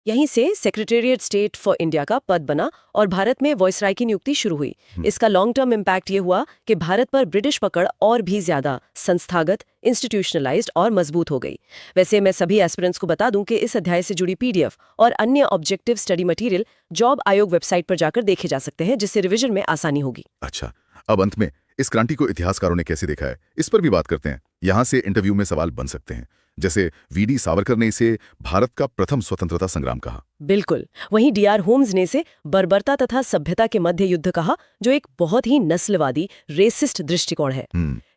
B: यहीं से सेक्रेटेरिएट स्टेट फॉर इंडिया का पद बना और भारत में वॉइसराय की नियुक्ति शुरू हुई। इसका लॉन्ग टर्म इम्पैक्ट ये हुआ कि भारत पर ब्रिटिश पकड़ और भी ज्यादा संस्थागत, इंस्टीट्यूशनलाइज्ड और मजबूत हो गई। वैसे मैं सभी एस्पिरेंट्स को बता दूं कि इस अध्याय से जुड़ी PDF और अन्य ऑब्जेक्टिव स्टडी मटेरियल जॉब आयोग वेबसाइट पर जाकर देखे जा सकते हैं, जिससे रिवीजन में आसानी होगी।
A: अच्छा, अब अंत में इस क्रांति को इतिहासकारों ने कैसे देखा है, इस पर भी बात करते हैं। यहाँ से इंटरव्यू में सवाल बन सकते हैं, जैसे VD सावरकर ने इसे भारत का प्रथम स्वतंत्रता संग्राम कहा।
B: बिल्कुल। वहीं DR होम्स ने इसे बर्बरता तथा सभ्यता के मध्य युद्ध कहा, जो एक बहुत ही नस्लवादी रेसिस्ट दृष्टिकोण है।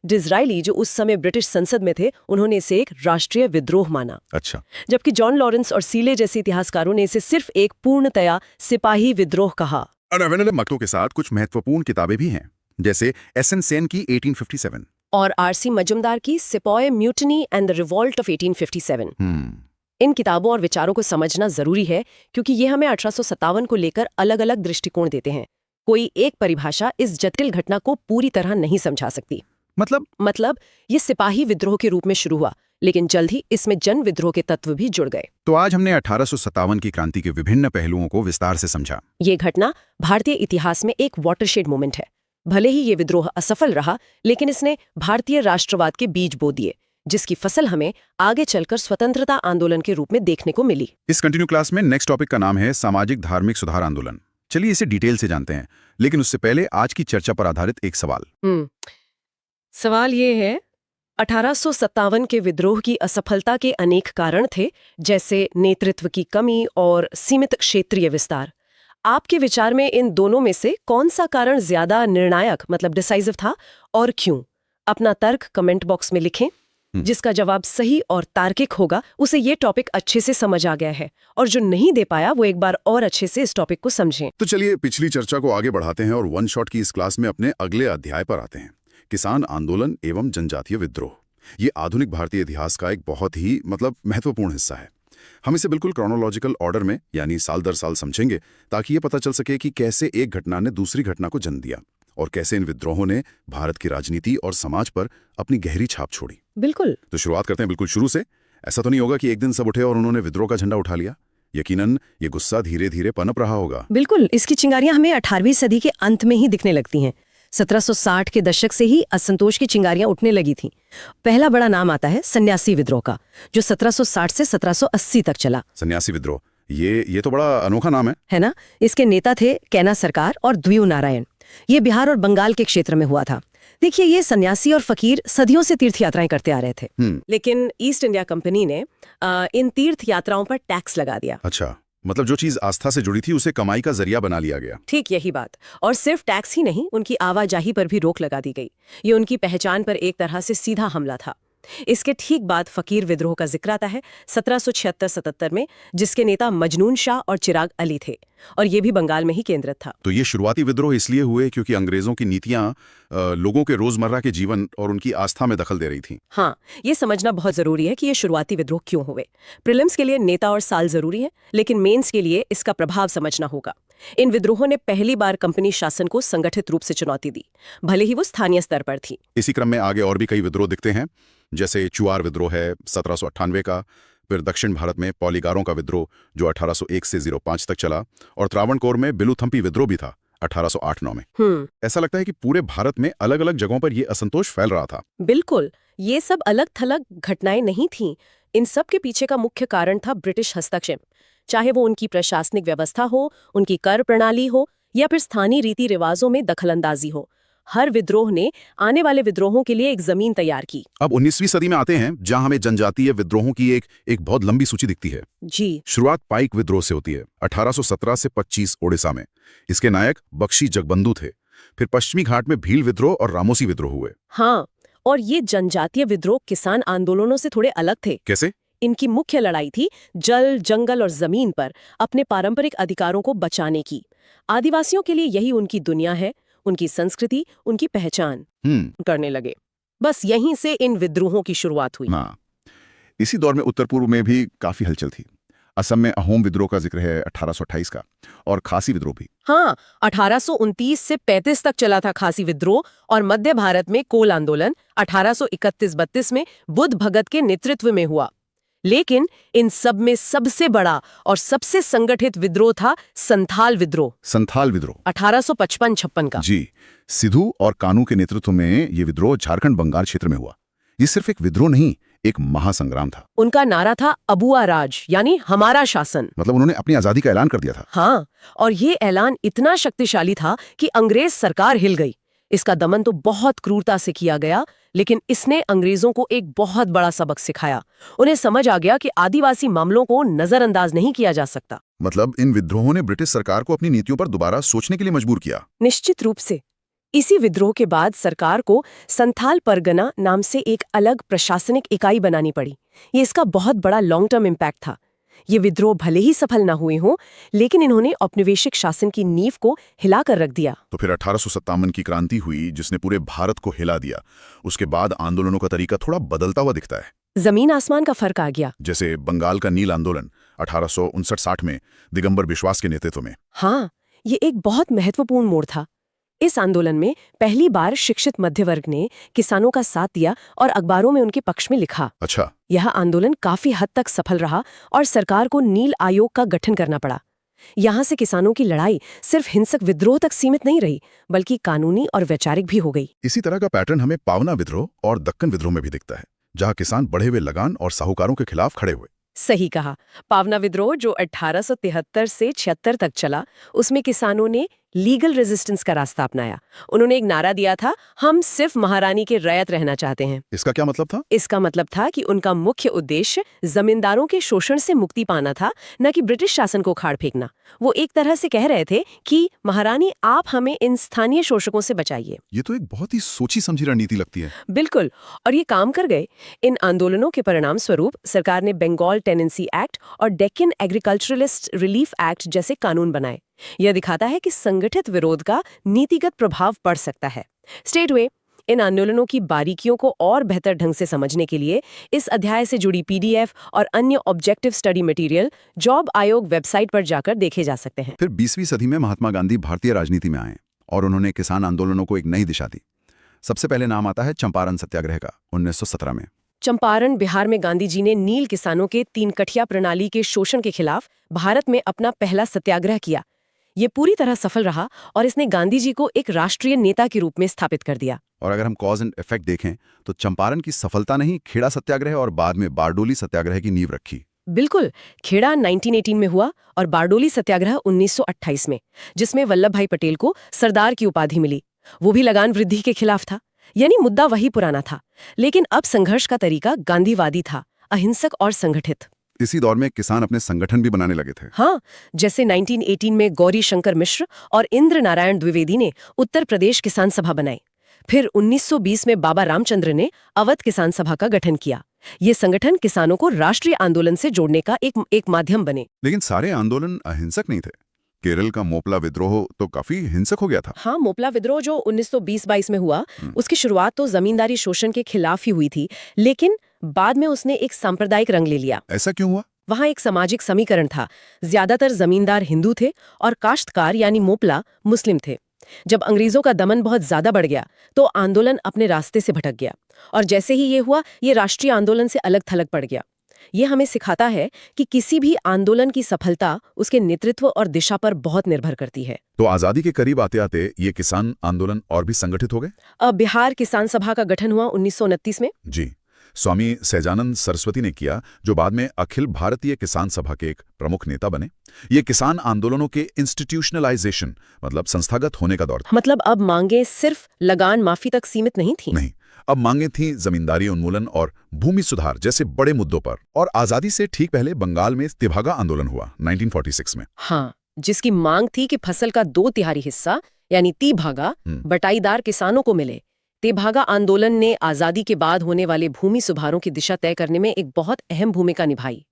B: डिज़रायली, जो उस समय ब्रिटिश संसद में थे, उन्होंने इसे एक राष्ट्रीय विद्रोह माना।
A: अच्छा। जबकि
B: जॉन लॉरेंस और सीले जैसे इतिहासकारों ने इसे सिर्फ एक पूर्णतया सिपाही विद्रोह कहा।
A: मक्तों के साथ कुछ महत्वपूर्ण किताबें भी हैं, जैसे SN सेन की 1857
B: और RC मजुमदार की sepoy mutiny and the revolt of 1857। इन किताबों और विचारों को समझना जरूरी है, क्योंकि ये हमें 1857 को लेकर अलग अलग दृष्टिकोण देते हैं। कोई एक परिभाषा इस जटिल घटना को पूरी तरह नहीं समझा सकती। मतलब ये सिपाही विद्रोह के रूप में शुरू हुआ, लेकिन जल्द ही इसमें जन विद्रोह के तत्व भी जुड़ गए।
A: तो आज हमने 1857 की क्रांति के विभिन्न पहलुओं को विस्तार से समझा।
B: ये घटना भारतीय इतिहास में एक वाटरशेड मोमेंट है। भले ही ये विद्रोह असफल रहा, लेकिन इसने भारतीय राष्ट्रवाद के बीज बो दिए, जिसकी फसल हमें आगे चलकर स्वतंत्रता आंदोलन के रूप में देखने को मिली।
A: इस कंटिन्यू क्लास में नेक्स्ट टॉपिक का नाम है सामाजिक धार्मिक सुधार आंदोलन। चलिए इसे डिटेल से जानते हैं, लेकिन उससे पहले आज की चर्चा पर आधारित एक सवाल।
B: सवाल ये है, 1857 के विद्रोह की असफलता के अनेक कारण थे, जैसे नेतृत्व की कमी और सीमित क्षेत्रीय विस्तार। आपके विचार में इन दोनों में से कौन सा कारण ज्यादा निर्णायक मतलब डिसाइसिव था और क्यों? अपना तर्क कमेंट बॉक्स में लिखें। जिसका जवाब सही और तार्किक होगा, उसे ये टॉपिक अच्छे से समझ आ गया है, और जो नहीं दे पाया वो एक बार और अच्छे से इस टॉपिक को समझें।
A: तो चलिए पिछली चर्चा को आगे बढ़ाते हैं और वन शॉट की इस क्लास में अपने अगले अध्याय पर आते हैं, किसान आंदोलन एवं जनजातीय विद्रोह, ये आधुनिक भारतीय इतिहास का एक बहुत ही महत्वपूर्ण हिस्सा है। हम इसे बिल्कुल क्रोनोलॉजिकल ऑर्डर में यानी साल दर साल समझेंगे, ताकि ये पता चल सके कि कैसे एक घटना ने दूसरी घटना को जन्म दिया और कैसे इन विद्रोहों ने भारत की राजनीति और समाज पर अपनी गहरी छाप छोड़ी।
B: बिल्कुल।
A: तो शुरुआत करते हैं बिल्कुल शुरू से। ऐसा तो नहीं होगा कि एक दिन सब उठे और उन्होंने विद्रोह का झंडा उठा लिया। यकीनन ये गुस्सा धीरे धीरे पनप रहा होगा।
B: बिल्कुल, इसकी चिंगारियां हमें 18वीं सदी के अंत में ही दिखने लगती हैं। 1760 के दशक से ही असंतोष की चिंगारियां उठने लगी थीं। पहला बड़ा नाम आता है सन्यासी विद्रोह का, जो 1760 से 1780 तक चला।
A: सन्यासी विद्रोह, ये तो बड़ा अनोखा नाम है
B: ना? इसके नेता थे कैना सरकार और द्विव नारायण। ये बिहार और बंगाल के क्षेत्र में हुआ था। देखिए, ये सन्यासी और फकीर सदियों से तीर्थ यात्राएं करते आ रहे थे, लेकिन ईस्ट इंडिया कंपनी ने इन तीर्थ यात्राओं पर टैक्स लगा दिया।
A: अच्छा, मतलब जो चीज आस्था से जुड़ी थी उसे कमाई का जरिया बना लिया गया।
B: ठीक यही बात। और सिर्फ टैक्स ही नहीं, उनकी आवाजाही पर भी रोक लगा दी गई। ये उनकी पहचान पर एक तरह से सीधा हमला था। इसके ठीक बाद फकीर विद्रोह का जिक्र आता है 1776-77 में, जिसके नेता मजनून शाह और चिराग अली थे, और ये भी बंगाल में ही केंद्रित था।
A: तो ये शुरुआती विद्रोह इसलिए हुए क्योंकि अंग्रेजों की नीतियां लोगों के रोजमर्रा के जीवन और उनकी आस्था में दखल दे रही थी।
B: हाँ, ये समझना बहुत जरूरी है कि ये शुरुआती विद्रोह क्यों हुए। प्रीलिम्स के लिए नेता और साल जरूरी है, लेकिन मेंस के लिए इसका प्रभाव समझना होगा। इन विद्रोहों ने पहली बार कंपनी शासन को संगठित रूप से चुनौती दी, भले ही वो स्थानीय स्तर पर थी।
A: इसी क्रम में आगे और भी कई विद्रोह दिखते हैं, जैसे चुआर विद्रोह है 1798 का, फिर दक्षिण भारत में पॉलीगारों का विद्रोह जो 1801 से 05 तक चला, और त्रावणकोर में बिलुथम्पी विद्रोह भी था 1808-9 में। ऐसा लगता है कि पूरे भारत में अलग अलग जगहों पर यह असंतोष फैल रहा था।
B: बिल्कुल, ये सब अलग थलग घटनाएं नहीं थीं। इन सब के पीछे का मुख्य कारण था ब्रिटिश हस्तक्षेप। चाहे वो उनकी प्रशासनिक व्यवस्था हो, उनकी कर प्रणाली हो, या फिर स्थानीय रीति रिवाजों में दखलंदाजी हो, हर विद्रोह ने आने वाले विद्रोहों के लिए एक जमीन तैयार की।
A: अब 19वीं सदी में आते हैं, जहां हमें जनजातीय विद्रोहों की एक बहुत लंबी सूची दिखती है।
B: जी।
A: शुरुआत पाइक विद्रोह से होती है 1817 से 25 ओडिशा में। इसके नायक बख्शी जगबंधु थे। फिर पश्चिमी घाट में भील विद्रोह और रामोसी विद्रोह हुए।
B: हाँ, और ये जनजातीय विद्रोह किसान आंदोलनों से थोड़े अलग थे।
A: कैसे?
B: इनकी मुख्य लड़ाई थी जल, जंगल और जमीन पर अपने पारंपरिक अधिकारों को बचाने की। आदिवासियों के लिए यही उनकी दुनिया है, उनकी संस्कृति, उनकी पहचान करने लगे। बस यहीं से इन विद्रोहों की शुरुआत हुई।
A: इसी दौर में उत्तर पूर्व में भी काफी हलचल थी। असम में अहोम विद्रोह का जिक्र है 1828 का, और खासी विद्रोह भी।
B: हाँ, 1829 से 35 तक चला था खासी विद्रोह। और मध्य भारत में कोल आंदोलन 1831-32 में बुद्ध भगत के नेतृत्व में हुआ। लेकिन इन सब में सबसे बड़ा और सबसे संगठित विद्रोह था संथाल विद्रोह। 1855-56 का।
A: जी, सिद्धू और कानू के नेतृत्व में ये विद्रोह झारखंड बंगाल क्षेत्र में हुआ। ये सिर्फ एक विद्रोह नहीं, एक महासंग्राम था।
B: उनका नारा था अबुआ राज, यानी हमारा शासन।
A: मतलब उन्होंने अपनी आजादी का ऐलान कर दिया था।
B: हाँ, और ये ऐलान इतना शक्तिशाली था कि अंग्रेज सरकार हिल गई। इसका दमन तो बहुत क्रूरता से किया गया, लेकिन इसने अंग्रेजों को एक बहुत बड़ा सबक सिखाया। उन्हें समझ आ गया कि आदिवासी मामलों को नजरअंदाज नहीं किया जा सकता।
A: मतलब इन विद्रोहों ने ब्रिटिश सरकार को अपनी नीतियों पर दोबारा सोचने के लिए मजबूर किया।
B: निश्चित रूप से। इसी विद्रोह के बाद सरकार को संथाल परगना नाम से एक अलग प्रशासनिक इकाई बनानी पड़ी। ये इसका बहुत बड़ा लॉन्ग टर्म इम्पैक्ट था। ये विद्रोह भले ही सफल ना हुए हों, लेकिन इन्होंने औपनिवेशिक शासन की नींव को हिलाकर रख दिया।
A: तो फिर 1857 की क्रांति हुई, जिसने पूरे भारत को हिला दिया। उसके बाद आंदोलनों का तरीका थोड़ा बदलता हुआ दिखता है।
B: जमीन आसमान का फर्क आ गया।
A: जैसे बंगाल का नील आंदोलन 1859-60 में दिगंबर बिश्वास के नेतृत्व में।
B: हाँ, ये एक बहुत महत्वपूर्ण मोड़ था। इस आंदोलन में पहली बार शिक्षित मध्य वर्ग ने किसानों का साथ दिया और अखबारों में उनके पक्ष में लिखा।
A: अच्छा।
B: यह आंदोलन काफी हद तक सफल रहा और सरकार को नील आयोग का गठन करना पड़ा। यहाँ से किसानों की लड़ाई सिर्फ हिंसक विद्रोह तक सीमित नहीं रही, बल्कि कानूनी और वैचारिक भी हो गई।
A: इसी तरह का पैटर्न हमें पावना विद्रोह और दक्कन विद्रोह में भी दिखता है, जहाँ किसान बढ़े हुए लगान और साहूकारों के खिलाफ खड़े हुए।
B: सही कहा। पावना विद्रोह जो 1873 से 76 तक चला, उसमें किसानों ने लीगल रेजिस्टेंस का रास्ता अपनाया। उन्होंने एक नारा दिया था, हम सिर्फ महारानी के रैयत रहना चाहते हैं।
A: इसका क्या मतलब था?
B: इसका मतलब था कि उनका मुख्य उद्देश्य जमींदारों के शोषण से मुक्ति पाना था, न कि ब्रिटिश शासन को खाड़ फेंकना। वो एक तरह से कह रहे थे कि महारानी, आप हमें इन स्थानीय शोषकों से बचाइए।
A: ये तो एक बहुत ही सोची समझी रणनीति लगती है।
B: बिल्कुल, और ये काम कर गए। इन आंदोलनों के परिणाम स्वरूप सरकार ने बंगाल टेनेंसी एक्ट और डेक्कन एग्रीकल्चरलिस्ट रिलीफ एक्ट जैसे कानून बनाए। यह दिखाता है कि संगठित विरोध का नीतिगत प्रभाव पड़ सकता है। स्टेटवे इन आंदोलनों की बारीकियों को और बेहतर ढंग से समझने के लिए इस अध्याय से जुड़ी PDF और अन्य ऑब्जेक्टिव स्टडी मटेरियल जॉब आयोग वेबसाइट पर जाकर देखे जा सकते हैं।
C: फिर 20वीं सदी में महात्मा गांधी भारतीय राजनीति में आए और उन्होंने किसान आंदोलनों को एक नई दिशा दी। सबसे पहले नाम आता है चंपारण सत्याग्रह का 1917 में।
B: चंपारण बिहार में गांधी जी ने नील किसानों के 3 कठिया प्रणाली के शोषण के खिलाफ भारत में अपना पहला सत्याग्रह किया। ये पूरी तरह सफल रहा और इसने गांधी जी को एक राष्ट्रीय नेता के रूप में स्थापित कर दिया।
C: और अगर हम कॉज एंड इफेक्ट देखें तो चंपारण की सफलता ने ही खेड़ा सत्याग्रह और बाद में बारडोली सत्याग्रह की नींव रखी।
B: बिल्कुल, खेड़ा 1918 में हुआ और बारडोली सत्याग्रह 1928 में, जिसमें वल्लभ भाई पटेल को सरदार की उपाधि मिली। वो भी लगान वृद्धि के खिलाफ था, यानी मुद्दा वही पुराना था, लेकिन अब संघर्ष का तरीका गांधीवादी था, अहिंसक और संगठित।
C: इसी दौर में किसान अपने संगठन भी बनाने लगे थे।
B: हाँ, जैसे 1918 में गौरी शंकर मिश्र और इंद्र नारायण द्विवेदी ने उत्तर प्रदेश किसान सभा बनाई। फिर 1920 में बाबा रामचंद्र ने अवध किसान सभा का गठन किया। ये संगठन किसानों को राष्ट्रीय आंदोलन से जोड़ने का एक माध्यम बने।
C: लेकिन सारे आंदोलन अहिंसक नहीं थे। केरल का मोपला विद्रोह तो काफी हिंसक हो गया था।
B: हाँ, मोपला विद्रोह जो 1920-22 में हुआ, उसकी शुरुआत तो जमींदारी शोषण के खिलाफ ही हुई थी, लेकिन बाद में उसने एक सांप्रदायिक रंग ले लिया।
C: ऐसा क्यों हुआ?
B: वहाँ एक सामाजिक समीकरण था। ज्यादातर जमींदार हिंदू थे और काश्तकार यानी मोपला मुस्लिम थे। जब अंग्रेजों का दमन बहुत ज्यादा बढ़ गया तो आंदोलन अपने रास्ते से भटक गया, और जैसे ही ये हुआ, ये राष्ट्रीय आंदोलन से अलग थलग पड़ गया। ये हमें सिखाता है कि किसी भी आंदोलन की सफलता उसके नेतृत्व और दिशा पर बहुत निर्भर करती है।
A: तो आजादी के करीब आते आते ये किसान आंदोलन और भी संगठित हो गए।
B: बिहार किसान सभा का गठन हुआ 1929 में।
A: जी, स्वामी सहजानंद सरस्वती ने किया, जो बाद में अखिल भारतीय किसान सभा के एक प्रमुख नेता बने। ये किसान आंदोलनों के इंस्टीट्यूशनलाइजेशन मतलब संस्थागत होने का दौर था।
B: मतलब अब मांगे सिर्फ लगान माफी तक सीमित नहीं थी।
A: नहीं, अब मांगे थी जमींदारी उन्मूलन और भूमि सुधार जैसे बड़े मुद्दों पर। और आजादी से ठीक पहले बंगाल में तिभागा आंदोलन हुआ 1946 में।
B: हाँ, जिसकी मांग थी कि फसल का 2/3 हिस्सा यानी तिभागा बटाईदार किसानों को मिले। तिभागा आंदोलन ने आजादी के बाद होने वाले भूमि सुधारों की दिशा तय करने में एक बहुत अहम भूमिका निभाई।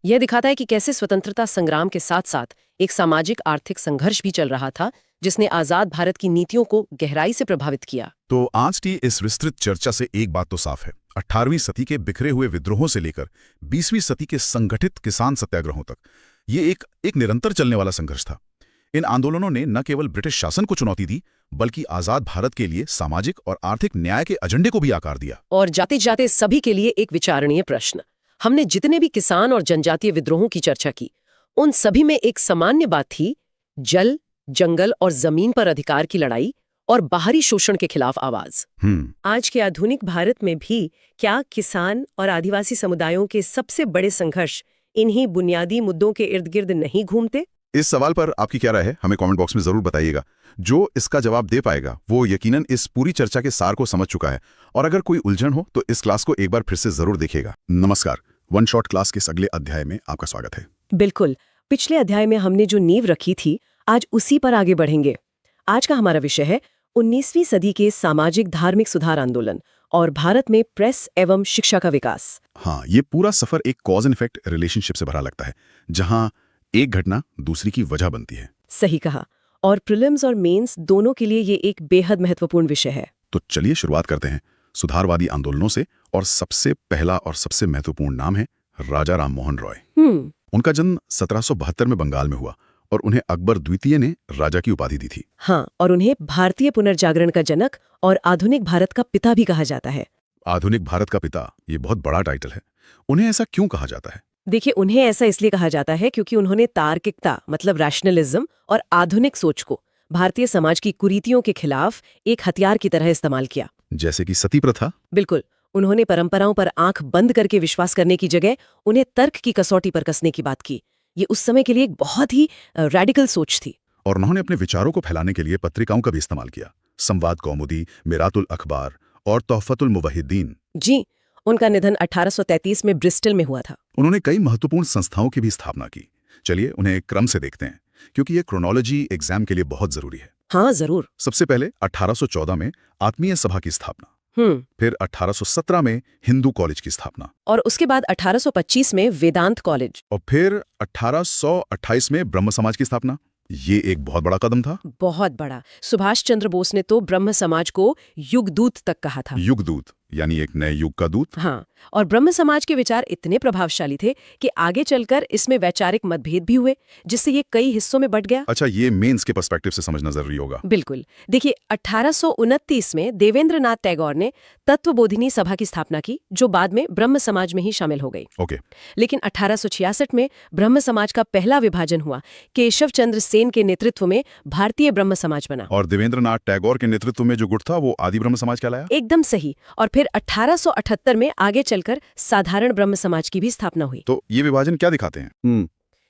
B: यह दिखाता है कि कैसे स्वतंत्रता संग्राम के साथ साथ एक सामाजिक आर्थिक संघर्ष भी चल रहा था, जिसने आजाद भारत की नीतियों को गहराई से प्रभावित किया।
A: तो आज की इस विस्तृत चर्चा से एक बात तो साफ है, 18वीं सदी के बिखरे हुए विद्रोहों से लेकर 20वीं सदी के संगठित किसान सत्याग्रहों तक ये एक निरंतर चलने वाला संघर्ष था। इन आंदोलनों ने न केवल ब्रिटिश शासन को चुनौती दी, बल्कि आजाद भारत के लिए सामाजिक और आर्थिक न्याय के एजेंडे को भी आकार दिया।
B: और जाते जाते सभी के लिए एक विचारणीय प्रश्न। हमने जितने भी किसान और जनजातीय विद्रोहों की चर्चा की, उन सभी में एक सामान्य बात थी: जल, जंगल और जमीन पर अधिकार की लड़ाई और बाहरी शोषण के खिलाफ आवाज। आज के आधुनिक भारत में भी क्या किसान और आदिवासी समुदायों के सबसे बड़े संघर्ष इन्हीं बुनियादी मुद्दों के इर्द गिर्द नहीं घूमते?
C: इस सवाल पर आपकी क्या राय है, हमें कमेंट बॉक्स में जरूर बताइएगा। जो इसका जवाब दे पाएगा वो यकीनन इस पूरी चर्चा के सार को समझ चुका है, और अगर कोई उलझन हो तो इस क्लास को एक बार फिर से जरूर देखिएगा। नमस्कार, वन शॉट क्लास के इस अगले अध्याय में आपका स्वागत है।
B: बिल्कुल, पिछले अध्याय में हमने जो नींव रखी थी, आज उसी पर आगे बढ़ेंगे। आज का हमारा विषय है 19वीं सदी के सामाजिक धार्मिक सुधार आंदोलन और भारत में प्रेस एवं शिक्षा का विकास।
C: हाँ, ये पूरा सफर एक कॉज एंड इफेक्ट रिलेशनशिप से भरा लगता है, जहां एक घटना दूसरी की वजह बनती है।
B: सही कहा, और प्रीलिम्स और मेंस दोनों के लिए ये एक बेहद महत्वपूर्ण विषय है।
C: तो चलिए शुरुआत करते हैं सुधारवादी आंदोलनों से, और सबसे पहला और सबसे महत्वपूर्ण नाम है राजा राम मोहन रॉय। उनका जन्म 1772 में बंगाल में हुआ और उन्हें अकबर द्वितीय ने राजा की उपाधि दी थी।
B: हाँ, और उन्हें भारतीय पुनर्जागरण का जनक और आधुनिक भारत का पिता भी कहा जाता है।
C: आधुनिक भारत का पिता, ये बहुत बड़ा टाइटल है। उन्हें ऐसा क्यों कहा जाता है?
B: देखिए, उन्हें ऐसा इसलिए कहा जाता है क्योंकि उन्होंने तार्किकता मतलब रैशनलिज्म और आधुनिक सोच को भारतीय समाज की कुरीतियों के खिलाफ एक हथियार की तरह इस्तेमाल किया।
C: जैसे कि सती प्रथा?
B: बिल्कुल, उन्होंने परंपराओं पर आंख बंद करके विश्वास करने की जगह उन्हें तर्क की कसौटी पर कसने की बात की। ये उस समय के लिए एक बहुत ही रेडिकल सोच थी।
C: और उन्होंने अपने विचारों को फैलाने के लिए पत्रिकाओं का भी इस्तेमाल किया। संवाद कौमुदी, मिरातुल अखबार और तोहफतुल मुवहिद्दीन।
B: जी, उनका निधन 1833 में ब्रिस्टल में हुआ था।
C: उन्होंने कई महत्वपूर्ण संस्थाओं की भी स्थापना की। चलिए उन्हें क्रम से देखते हैं, क्योंकि ये क्रोनोलॉजी एग्जाम के लिए बहुत जरूरी है।
B: हाँ, जरूर।
C: सबसे पहले 1814 में आत्मीय सभा की स्थापना, फिर 1817 में हिंदू कॉलेज की स्थापना,
B: और उसके बाद 1825 में वेदांत कॉलेज,
C: और फिर 1828 में ब्रह्म समाज की स्थापना। ये एक बहुत बड़ा कदम था।
B: बहुत बड़ा। सुभाष चंद्र बोस ने तो ब्रह्म समाज को युगदूत तक कहा था।
C: युगदूत यानी एक नए युग का दूत।
B: हाँ, और ब्रह्म समाज के विचार इतने प्रभावशाली थे कि आगे चलकर इसमें वैचारिक मतभेद भी हुए, जिससे ये कई हिस्सों में बंट गया।
C: अच्छा, ये मेंस के पर्सपेक्टिव से समझना जरूरी होगा।
B: बिल्कुल। देखिए, 1829 में देवेंद्रनाथ टैगोर ने तत्वबोधिनी सभा की स्थापना की, जो बाद में ब्रह्म समाज में ही शामिल हो गई।
C: ओके।
B: लेकिन 1866 में ब्रह्म समाज का पहला विभाजन हुआ। केशव चंद्र सेन के नेतृत्व में भारतीय ब्रह्म समाज बना।
C: और देवेंद्रनाथ टैगोर के नेतृत्व में जो गुट था वो आदि ब्रह्म समाज कहलाया।
B: एकदम सही। और फिर 1878 में आगे चलकर साधारण ब्रह्म समाज की भी स्थापना हुई।
C: तो ये विभाजन क्या दिखाते हैं?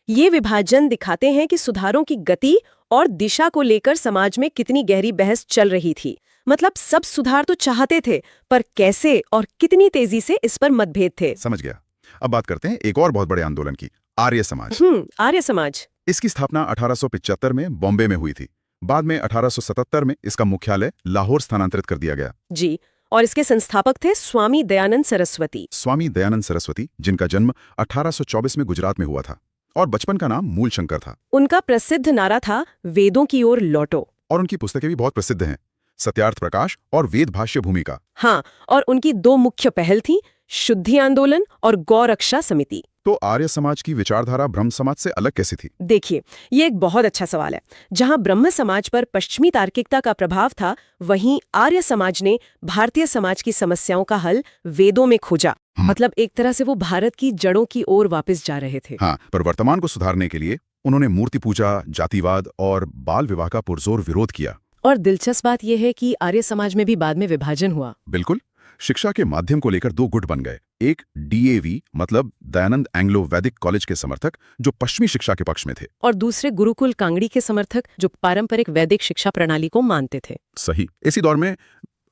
B: ये विभाजन दिखाते हैं कि सुधारों की गति और दिशा को लेकर समाज में कितनी गहरी बहस चल रही थी। मतलब सब सुधार तो चाहते थे, पर कैसे और कितनी तेजी से, इस पर मतभेद थे।
C: समझ गया। अब बात करते हैं एक और बहुत बड़े आंदोलन की, आर्य समाज।
B: आर्य समाज।
C: इसकी स्थापना 1875 में बॉम्बे में हुई थी। बाद में 1877 में इसका मुख्यालय लाहौर स्थानांतरित कर दिया गया।
B: जी, और इसके संस्थापक थे स्वामी दयानंद सरस्वती।
C: स्वामी दयानंद सरस्वती, जिनका जन्म 1824 में गुजरात में हुआ था और बचपन का नाम मूलशंकर था।
B: उनका प्रसिद्ध नारा था, वेदों की ओर लौटो।
C: और उनकी पुस्तकें भी बहुत प्रसिद्ध हैं, सत्यार्थ प्रकाश और वेद भाष्य भूमिका।
B: हाँ, और उनकी दो मुख्य पहल थी, शुद्धि आंदोलन और गौ रक्षा समिति।
C: तो आर्य समाज की विचारधारा ब्रह्म समाज से अलग कैसी थी?
B: देखिए, ये एक बहुत अच्छा सवाल है। जहां ब्रह्म समाज पर पश्चिमी तार्किकता का प्रभाव था, वहीं आर्य समाज ने भारतीय समाज की समस्याओं का हल वेदों में खोजा। मतलब एक तरह से वो भारत की जड़ों की ओर वापस जा रहे थे।
C: हाँ, पर वर्तमान को सुधारने के लिए उन्होंने मूर्ति पूजा, जातिवाद और बाल विवाह का पुरजोर विरोध किया।
B: और दिलचस्प बात यह है कि आर्य समाज में भी बाद में विभाजन हुआ।
C: बिल्कुल। शिक्षा के माध्यम को लेकर दो गुट बन गए। एक डीएवी मतलब दयानंद एंग्लो वैदिक कॉलेज के समर्थक, जो पश्चिमी शिक्षा के पक्ष में थे,
B: और दूसरे गुरुकुल कांगड़ी के समर्थक, जो पारंपरिक वैदिक शिक्षा प्रणाली को मानते थे।
C: सही। इसी दौर में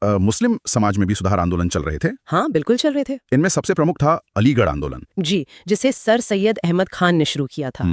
C: मुस्लिम समाज में भी सुधार आंदोलन चल रहे थे।
B: हाँ, बिल्कुल चल रहे थे।
C: इनमें सबसे प्रमुख था अलीगढ़ आंदोलन।
B: जी, जिसे सर सैयद अहमद खान ने शुरू किया था।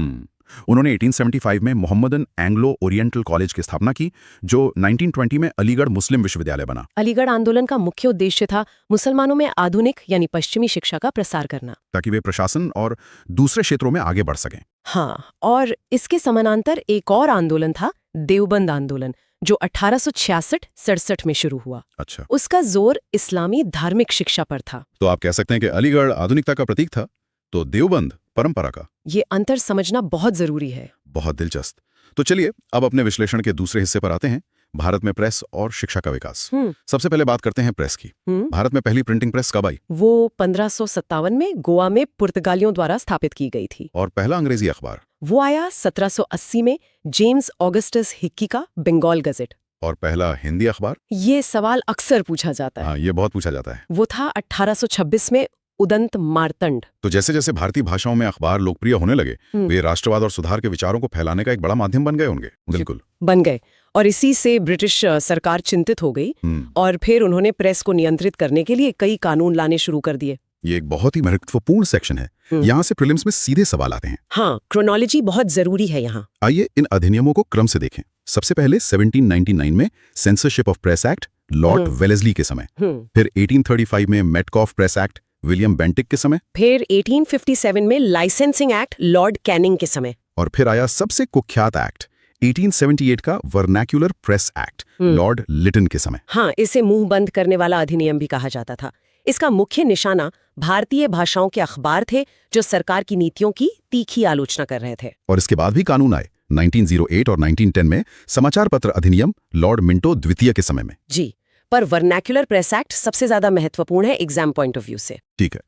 C: उन्होंने 1875 में मोहम्मदन एंग्लो ओरिएंटल कॉलेज की स्थापना की, जो 1920 में अलीगढ़ मुस्लिम विश्वविद्यालय बना।
B: अलीगढ़ आंदोलन का मुख्य उद्देश्य था मुसलमानों में आधुनिक यानी पश्चिमी शिक्षा का प्रसार करना, ताकि
C: वे प्रशासन और दूसरे क्षेत्रों में आगे बढ़ सकें।
B: हाँ, और इसके समानांतर एक और आंदोलन था, देवबंद आंदोलन, जो 1866-67 में शुरू हुआ।
C: अच्छा।
B: उसका जोर इस्लामी धार्मिक शिक्षा पर था।
C: तो आप कह सकते हैं कि अलीगढ़ आधुनिकता का प्रतीक था, तो देवबंद परंपरा का।
B: ये अंतर समझना बहुत जरूरी है।
C: बहुत दिलचस्प। तो चलिए अब अपने विश्लेषण के दूसरे हिस्से पर आते हैं, भारत में प्रेस और शिक्षा का विकास। सबसे पहले बात करते हैं प्रेस की। भारत में पहली प्रिंटिंग प्रेस कब आई?
B: वो 1557 में गोवा में पुर्तगालियों द्वारा स्थापित की गई थी।
C: और पहला अंग्रेजी अखबार?
B: वो आया 1780 में, जेम्स ऑगस्टस हिक्की का बंगाल गजेट।
C: और पहला हिंदी अखबार?
B: ये सवाल अक्सर पूछा जाता है।
C: हाँ, ये बहुत पूछा जाता है।
B: वो था 1826 में, उदंत मार्तंड।
C: तो जैसे जैसे भारतीय भाषाओं में अखबार लोकप्रिय होने लगे, वे राष्ट्रवाद और सुधार के विचारों को फैलाने का एक बड़ा माध्यम बन गए होंगे। बिल्कुल
B: बन गए, और इसी से ब्रिटिश सरकार चिंतित हो गई और फिर उन्होंने प्रेस को नियंत्रित करने के लिए कई कानून लाने शुरू कर दिए।
C: ये एक बहुत ही महत्वपूर्ण सेक्शन है। यहाँ से प्रीलिम्स में सीधे सवाल आते हैं।
B: हाँ, क्रोनोलॉजी बहुत जरूरी है यहाँ।
C: आइए इन अधिनियमों को क्रम से देखें। सबसे पहले 1799 में censorship of press act, Lord Wellesley के समय। फिर 1835 में Metcalfe press act, William Bentinck के समय।
B: फिर 1857 में लाइसेंसिंग एक्ट, लॉर्ड कैनिंग के समय।
C: और फिर आया सबसे कुख्यात एक्ट, 1878 का vernacular press act, lord Lytton के समय।
B: हाँ, इसे मुंह बंद करने वाला अधिनियम भी कहा जाता था। इसका मुख्य निशाना भारतीय भाषाओं के अखबार थे, जो सरकार की नीतियों की तीखी आलोचना कर रहे थे।
C: और इसके बाद भी कानून आए 1908 और 1910 में समाचार पत्र अधिनियम, लॉर्ड मिंटो द्वितीय के समय में।
B: जी, पर वर्नाक्युलर प्रेस एक्ट सबसे ज्यादा महत्वपूर्ण है एग्जाम पॉइंट ऑफ व्यू से।
C: ठीक है,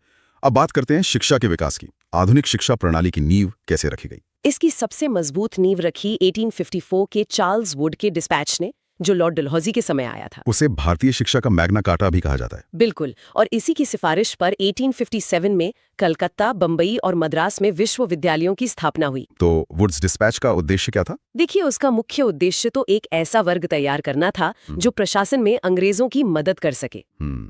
C: अब बात करते हैं शिक्षा के विकास की। आधुनिक शिक्षा प्रणाली की नींव कैसे रखी गई?
B: इसकी सबसे मजबूत नींव रखी 1854 के चार्ल्स वुड के डिस्पैच ने, जो लॉर्ड डलहौजी के समय आया था।
C: उसे भारतीय शिक्षा का मैग्ना कार्टा भी कहा जाता है।
B: बिल्कुल, और इसी की सिफारिश पर 1857 में कलकत्ता, बंबई और मद्रास में विश्वविद्यालयों की स्थापना हुई।
C: तो वुड्स डिस्पैच का उद्देश्य क्या था?
B: देखिए, उसका मुख्य उद्देश्य तो एक ऐसा वर्ग तैयार करना था जो प्रशासन में अंग्रेजों की मदद कर सके।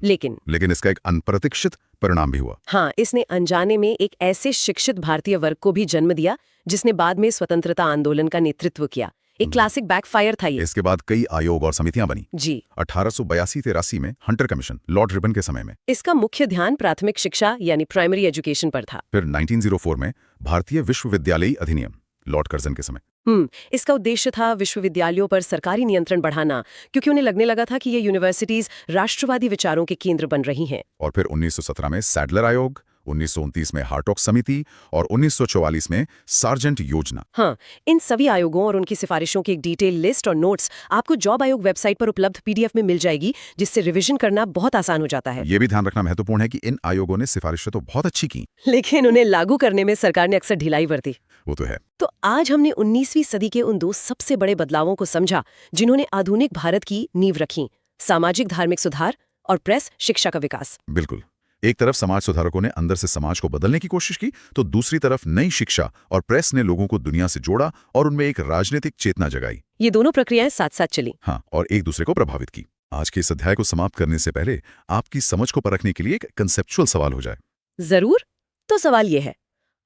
B: लेकिन
C: इसका एक अनप्रत्याशित परिणाम भी हुआ।
B: हाँ, इसने अनजाने में एक ऐसे शिक्षित भारतीय वर्ग को भी जन्म दिया जिसने बाद में स्वतंत्रता आंदोलन का नेतृत्व किया। एक क्लासिक बैकफायर था ये।
C: इसके बाद कई आयोग और समितियां बनी।
B: जी,
C: 1882-83 में हंटर कमीशन, लॉर्ड रिबन के समय में।
B: इसका मुख्य ध्यान प्राथमिक शिक्षा यानी प्राइमरी एजुकेशन पर था।
C: फिर 1904 में भारतीय विश्वविद्यालयी अधिनियम, लॉर्ड कर्जन के समय।
B: इसका उद्देश्य था विश्वविद्यालयों पर सरकारी नियंत्रण बढ़ाना, क्योंकि उन्हें लगने लगा था कि ये यूनिवर्सिटीज राष्ट्रवादी विचारों के केंद्र बन रही हैं।
C: और फिर 1917 में सैडलर आयोग, 1929 में हार्टॉग समिति और 1944 में सार्जेंट योजना।
B: हाँ, इन सभी आयोगों और उनकी सिफारिशों की एक डिटेल लिस्ट और नोट्स आपको जॉब आयोग वेबसाइट पर उपलब्ध पीडीएफ में मिल जाएगी, जिससे रिवीजन करना बहुत आसान हो जाता है।
C: ये भी ध्यान रखना महत्वपूर्ण है कि इन आयोगों ने सिफारिशें तो बहुत अच्छी की,
B: लेकिन उन्हें लागू करने में सरकार ने अक्सर ढिलाई बरती।
C: वो तो है।
B: तो आज हमने 19वीं सदी के उन दो सबसे बड़े बदलावों को समझा जिन्होंने आधुनिक भारत की नींव रखी: सामाजिक धार्मिक सुधार और प्रेस शिक्षा का विकास।
C: बिल्कुल, एक तरफ समाज सुधारकों ने अंदर से समाज को बदलने की कोशिश की, तो दूसरी तरफ नई शिक्षा और प्रेस ने लोगों को दुनिया से जोड़ा और उनमें एक राजनीतिक चेतना जगाई।
B: ये दोनों प्रक्रियाएं साथ साथ चली।
C: हाँ, और एक दूसरे को प्रभावित की। आज के इस अध्याय को समाप्त करने से पहले आपकी समझ को परखने के लिए एक कंसेप्चुअल सवाल हो जाए।
B: जरूर। तो सवाल ये है,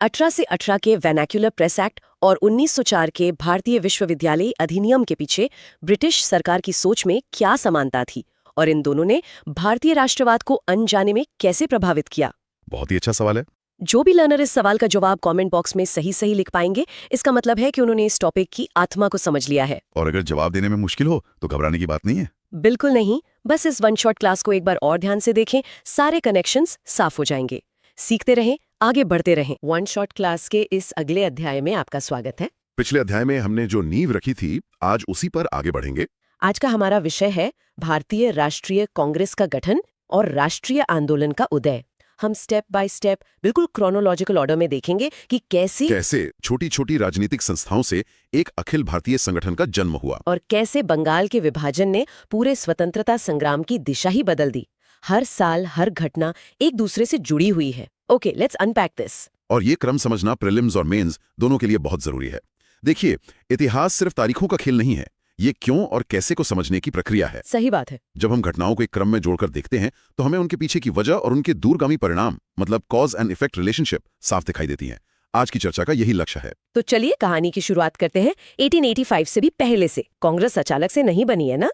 B: 18 से 18 के वर्नाक्युलर प्रेस एक्ट और 1904 के भारतीय विश्वविद्यालय अधिनियम के पीछे ब्रिटिश सरकार की सोच में क्या समानता थी, और इन दोनों ने भारतीय राष्ट्रवाद को अनजाने में कैसे प्रभावित किया?
C: बहुत ही अच्छा सवाल है।
B: जो भी लर्नर इस सवाल का जवाब कमेंट बॉक्स में सही सही लिख पाएंगे, इसका मतलब है कि उन्होंने इस टॉपिक की आत्मा को समझ लिया है।
C: और अगर जवाब देने में मुश्किल हो तो घबराने की बात नहीं है।
B: बिल्कुल नहीं, बस इस वन शॉट क्लास को एक बार और ध्यान से देखें, सारे कनेक्शंस साफ हो जाएंगे। सीखते रहें, आगे बढ़ते रहें। वन शॉट क्लास के इस अगले अध्याय में आपका स्वागत है।
C: पिछले अध्याय में हमने जो नींव रखी थी, आज उसी पर आगे बढ़ेंगे।
B: आज का हमारा विषय है भारतीय राष्ट्रीय कांग्रेस का गठन और राष्ट्रीय आंदोलन का उदय। हम स्टेप बाय स्टेप बिल्कुल क्रोनोलॉजिकल ऑर्डर में देखेंगे कि कैसे
C: छोटी छोटी राजनीतिक संस्थाओं से एक अखिल भारतीय संगठन का जन्म हुआ,
B: और कैसे बंगाल के विभाजन ने पूरे स्वतंत्रता संग्राम की दिशा ही बदल दी। हर साल हर घटना एक दूसरे से जुड़ी हुई है। Okay, let's unpack this.
C: और ये क्रम समझना प्रीलिम्स और मेंस दोनों के लिए बहुत जरूरी है। देखिए, इतिहास सिर्फ तारीखों का खेल नहीं है, ये क्यों और कैसे को समझने की प्रक्रिया है।
B: सही बात है।
C: जब हम घटनाओं को एक क्रम में जोड़कर देखते हैं तो हमें उनके पीछे की वजह और उनके दूरगामी परिणाम, मतलब कॉज एंड इफेक्ट रिलेशनशिप, साफ दिखाई देती हैं। आज की चर्चा का यही लक्ष्य है।
B: तो चलिए कहानी की शुरुआत करते हैं। 1885 से भी पहले से कांग्रेस अचानक से नहीं बनी है ना?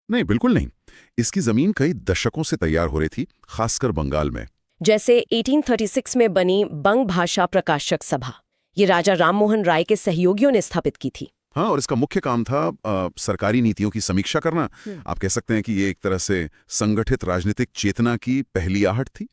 C: नहीं, बिल्कुल नहीं। इसकी जमीन कई दशकों से तैयार हो रही थी, खासकर बंगाल में।
B: जैसे 1836 में बनी बंग भाषा प्रकाशक सभा, ये राजा राममोहन राय के सहयोगियों ने स्थापित की थी।
C: हाँ, और इसका मुख्य काम था सरकारी नीतियों की समीक्षा करना। आप कह सकते हैं कि ये एक तरह से संगठित राजनीतिक चेतना की पहली आहट थी।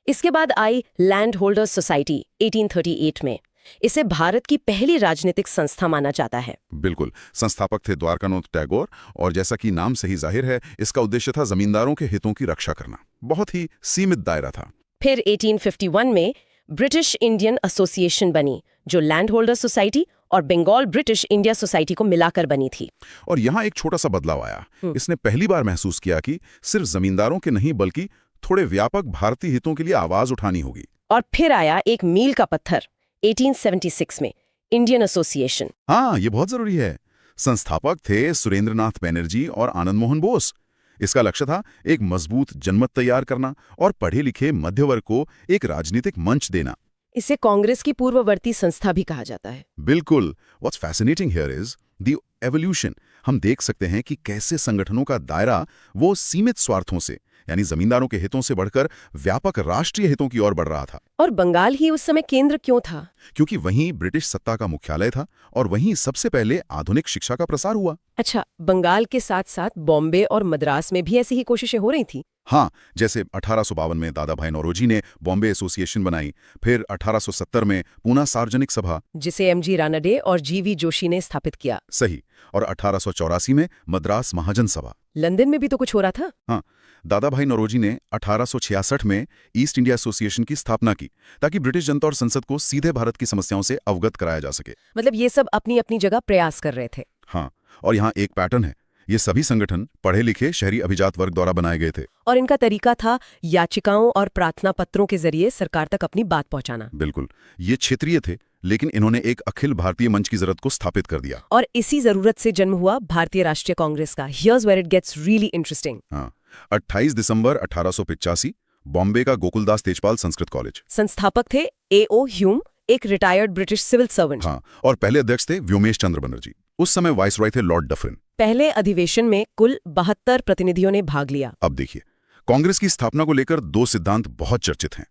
B: इसके बाद आई लैंड होल्डर्स सोसाइटी 1838 में। इसे भारत की पहली राजनीतिक संस्था माना जाता है।
C: बिल्कुल, संस्थापक थे द्वारकानाथ टैगोर, और जैसा कि नाम से ही जाहिर है, इसका उद्देश्य था जमींदारों के हितों की रक्षा करना। बहुत ही सीमित दायरा था।
B: फिर 1851 में ब्रिटिश इंडियन एसोसिएशन बनी, जो लैंड होल्डर सोसाइटी और बंगाल ब्रिटिश इंडिया सोसाइटी को मिलाकर बनी थी।
C: और यहाँ एक छोटा सा बदलाव आया। इसने पहली बार महसूस किया कि सिर्फ जमींदारों के नहीं, बल्कि थोड़े व्यापक भारतीय हितों के लिए आवाज उठानी होगी।
B: और फिर आया एक मील का पत्थर 1876 में, इंडियन एसोसिएशन।
C: हाँ, ये बहुत जरूरी है। संस्थापक थे सुरेंद्रनाथ बैनर्जी और आनंद मोहन बोस। इसका लक्ष्य था एक मजबूत जनमत तैयार करना और पढ़े लिखे मध्य वर्ग को एक राजनीतिक मंच देना।
B: इसे कांग्रेस की पूर्ववर्ती संस्था भी कहा जाता है।
C: बिल्कुल। What's fascinating here is the evolution. हम देख सकते हैं कि कैसे संगठनों का दायरा वो सीमित स्वार्थों से, यानी जमींदारों के हितों से बढ़कर व्यापक राष्ट्रीय हितों की ओर बढ़ रहा था।
B: और बंगाल ही उस समय केंद्र क्यों था?
C: क्योंकि वहीं ब्रिटिश सत्ता का मुख्यालय था और वहीं सबसे पहले आधुनिक शिक्षा का प्रसार हुआ।
B: अच्छा, बंगाल के साथ साथ बॉम्बे और मद्रास में भी ऐसी ही कोशिशें हो रही थी।
C: हाँ, जैसे 1852 में दादा भाई नौरोजी ने बॉम्बे एसोसिएशन बनाई, फिर 1870 में पूना सार्वजनिक सभा,
B: जिसे एमजी रानडे और जीवी जोशी ने स्थापित किया।
C: सही, और 1884 में मद्रास महाजन सभा।
B: लंदन में भी तो कुछ हो रहा था।
C: हाँ, दादा भाई नौरोजी ने 1866 में ईस्ट इंडिया एसोसिएशन की स्थापना की, ताकि ब्रिटिश जनता और संसद को सीधे भारत की समस्याओं से अवगत कराया जा सके।
B: मतलब ये सब अपनी अपनी जगह प्रयास कर रहे थे।
C: हाँ, और यहाँ एक पैटर्न है। ये सभी संगठन पढ़े लिखे शहरी अभिजात वर्ग द्वारा बनाए गए थे,
B: और इनका तरीका था याचिकाओं और प्रार्थना पत्रों के जरिए सरकार तक अपनी बात पहुंचाना।
C: बिल्कुल, ये क्षेत्रीय थे, लेकिन इन्होंने एक अखिल भारतीय मंच की जरूरत को स्थापित कर दिया।
B: और इसी जरूरत से जन्म हुआ भारतीय राष्ट्रीय कांग्रेस का। Here's where it gets really interesting.
C: हाँ, 28 दिसंबर 1885, बॉम्बे का गोकुलदास तेजपाल संस्कृत कॉलेज।
B: संस्थापक थे A.O. ह्यूम, एक रिटायर्ड ब्रिटिश सिविल सर्वेंट।
C: हाँ, और पहले अध्यक्ष थे व्योमेश चंद्र बनर्जी। उस समय वाइसरॉय थे लॉर्ड डफरिन।
B: पहले अधिवेशन में कुल 72 प्रतिनिधियों ने भाग लिया।
C: अब देखिए, कांग्रेस की स्थापना को लेकर दो सिद्धांत बहुत चर्चित हैं।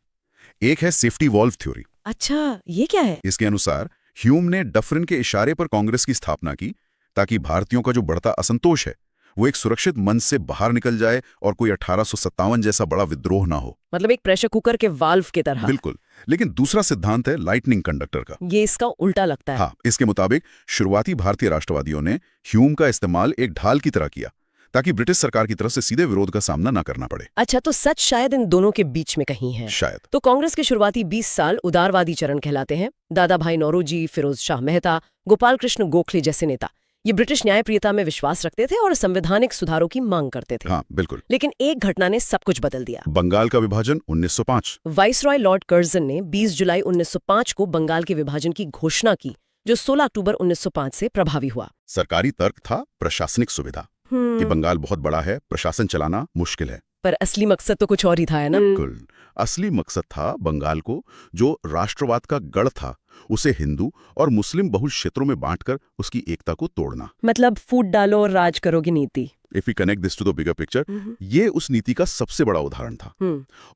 C: एक है सेफ्टी वॉल्व थ्योरी।
B: अच्छा, ये क्या है?
C: इसके अनुसार
A: ह्यूम ने डफरिन के इशारे पर कांग्रेस की स्थापना की ताकि भारतीयों का जो बढ़ता असंतोष है वो एक सुरक्षित मंच से बाहर निकल जाए और कोई 1857 जैसा बड़ा विद्रोह ना हो।
B: मतलब एक प्रेशर कुकर के वाल्व की तरह।
A: बिल्कुल। लेकिन दूसरा सिद्धांत है लाइटनिंग कंडक्टर का।
B: ये इसका उल्टा लगता है।
A: हाँ, इसके मुताबिक शुरुआती भारतीय राष्ट्रवादियों ने ह्यूम का इस्तेमाल एक ढाल की तरह किया ताकि ब्रिटिश सरकार की तरफ से सीधे विरोध का सामना ना करना पड़े।
B: अच्छा, तो सच शायद इन दोनों के बीच में कहीं है।
A: शायद।
B: तो कांग्रेस के शुरुआती 20 साल उदारवादी चरण कहलाते हैं। दादा भाई नौरोजी, फिरोज शाह मेहता, गोपाल कृष्ण गोखले जैसे नेता ये ब्रिटिश न्यायप्रियता में विश्वास रखते थे और संवैधानिक सुधारों की मांग करते थे।
A: हाँ, बिल्कुल।
B: लेकिन एक घटना ने सब कुछ बदल दिया।
A: बंगाल का विभाजन 1905।
B: वाइसरॉय लॉर्ड कर्जन ने 20 जुलाई 1905 को बंगाल के विभाजन की घोषणा की, जो 16 अक्टूबर 1905 से प्रभावी हुआ।
A: सरकारी तर्क था प्रशासनिक सुविधा कि बंगाल बहुत बड़ा है, प्रशासन चलाना मुश्किल है।
B: पर असली मकसद तो कुछ और ही था, है ना?
A: बिल्कुल। असली मकसद था बंगाल को जो राष्ट्रवाद का गढ़ था उसे हिंदू और मुस्लिम बहुल क्षेत्रों में बांटकर उसकी एकता को तोड़ना।
B: मतलब फूट डालो और राज करो की नीति।
A: If we connect this to the bigger picture, ये उस नीति का सबसे बड़ा उदाहरण था।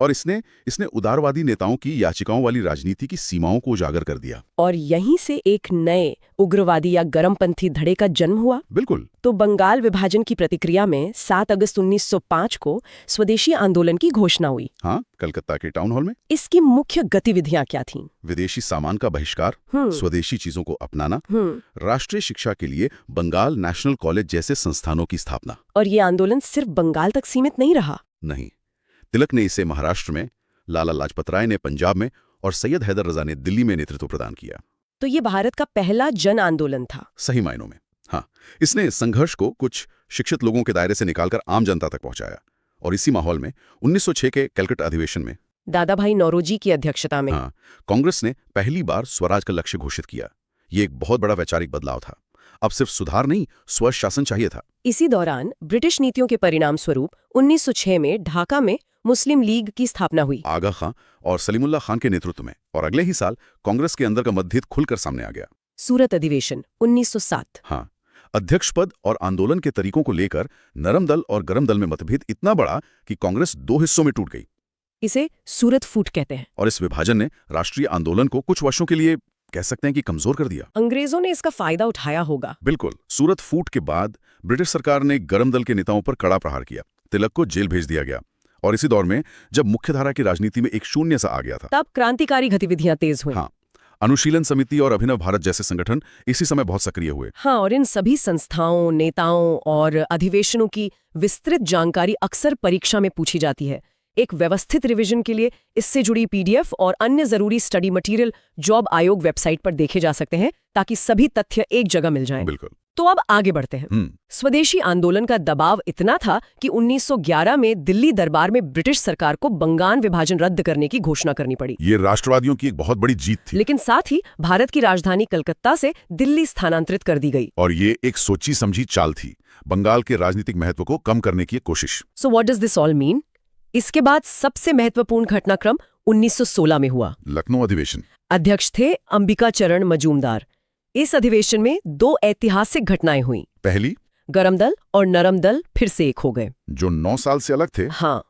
A: और इसने उदारवादी नेताओं की याचिकाओं वाली राजनीति की सीमाओं को उजागर कर दिया।
B: और यहीं से एक नए उग्रवादी या गरमपंथी धड़े का जन्म हुआ।
A: बिल्कुल।
B: तो बंगाल विभाजन की प्रतिक्रिया में 7 अगस्त 1905 को स्वदेशी आंदोलन की घोषणा हुई।
A: हाँ, कलकत्ता के टाउन हॉल में।
B: इसकी मुख्य गतिविधियां क्या थीं?
A: विदेशी सामान का बहिष्कार, स्वदेशी चीजों को अपनाना, राष्ट्रीय शिक्षा के लिए बंगाल नेशनल कॉलेज जैसे संस्थानों की स्थापना।
B: और ये आंदोलन सिर्फ बंगाल तक सीमित नहीं रहा।
A: नहीं, तिलक ने इसे महाराष्ट्र में, लाला लाजपत राय ने पंजाब में और सैयद हैदर रजा ने दिल्ली में नेतृत्व प्रदान किया।
B: तो ये भारत का पहला जन आंदोलन था।
A: सही मायनों में। हाँ, इसने संघर्ष को कुछ शिक्षित लोगों के दायरे से निकालकर आम जनता तक पहुंचाया। और इसी माहौल में 1906 के कलकत्ता अधिवेशन में
B: दादा भाई नौरोजी की अध्यक्षता में
A: कांग्रेस ने पहली बार स्वराज का लक्ष्य घोषित किया। ये एक बहुत बड़ा वैचारिक बदलाव था। अब सिर्फ सुधार नहीं, स्वशासन चाहिए था।
B: इसी दौरान ब्रिटिश नीतियों के परिणाम स्वरूप 1906 में ढाका में मुस्लिम लीग की स्थापना हुई,
A: आगा खां और सलीमुल्लाह खान के नेतृत्व में। और अगले ही साल कांग्रेस के अंदर का मतभेद खुलकर सामने आ गया।
B: सूरत अधिवेशन 1907।
A: हाँ, अध्यक्ष पद और आंदोलन के तरीकों को लेकर नरम दल और गरम दल में मतभेद इतना बड़ा कि कांग्रेस 2 हिस्सों में टूट गई।
B: इसे सूरत फूट कहते हैं।
A: और इस विभाजन ने राष्ट्रीय आंदोलन को कुछ वर्षों के लिए कह सकते हैं कि कमजोर कर दिया।
B: अंग्रेजों ने इसका फायदा उठाया होगा।
A: बिल्कुल। सूरत फूट के बाद ब्रिटिश सरकार ने गरम दल के नेताओं पर कड़ा प्रहार किया। तिलक को जेल भेज दिया गया। और इसी दौर में जब मुख्यधारा की राजनीति में एक शून्य सा आ गया था,
B: तब क्रांतिकारी गतिविधियां तेज हुई।
A: हाँ, अनुशीलन समिति और अभिनव भारत जैसे संगठन इसी समय बहुत सक्रिय हुए।
B: हाँ, और इन सभी संस्थाओं, नेताओं और अधिवेशनों की विस्तृत जानकारी अक्सर परीक्षा में पूछी जाती है। एक व्यवस्थित रिवीजन के लिए इससे जुड़ी पीडीएफ और अन्य जरूरी स्टडी मटेरियल जॉब आयोग वेबसाइट पर देखे जा सकते हैं ताकि सभी तथ्य एक जगह मिल जाएं।
A: बिल्कुल।
B: तो अब आगे बढ़ते हैं। स्वदेशी आंदोलन का दबाव इतना था कि 1911 में दिल्ली दरबार में ब्रिटिश सरकार को बंगाल विभाजन रद्द करने की घोषणा करनी पड़ी।
A: ये राष्ट्रवादियों की एक बहुत बड़ी जीत थी।
B: लेकिन साथ ही भारत की राजधानी कलकत्ता से दिल्ली स्थानांतरित कर दी गई।
A: और ये एक सोची समझी चाल थी, बंगाल के राजनीतिक महत्व को कम करने की कोशिश।
B: So what does this all mean? इसके बाद सबसे महत्वपूर्ण घटनाक्रम 1916 में हुआ,
A: लखनऊ अधिवेशन।
B: अध्यक्ष थे अंबिका चरण मजूमदार। इस अधिवेशन में 2 ऐतिहासिक घटनाएं हुईं।
A: पहली,
B: गरम दल और नरम दल फिर से एक हो गए,
A: जो 9 साल से अलग थे।
B: हाँ,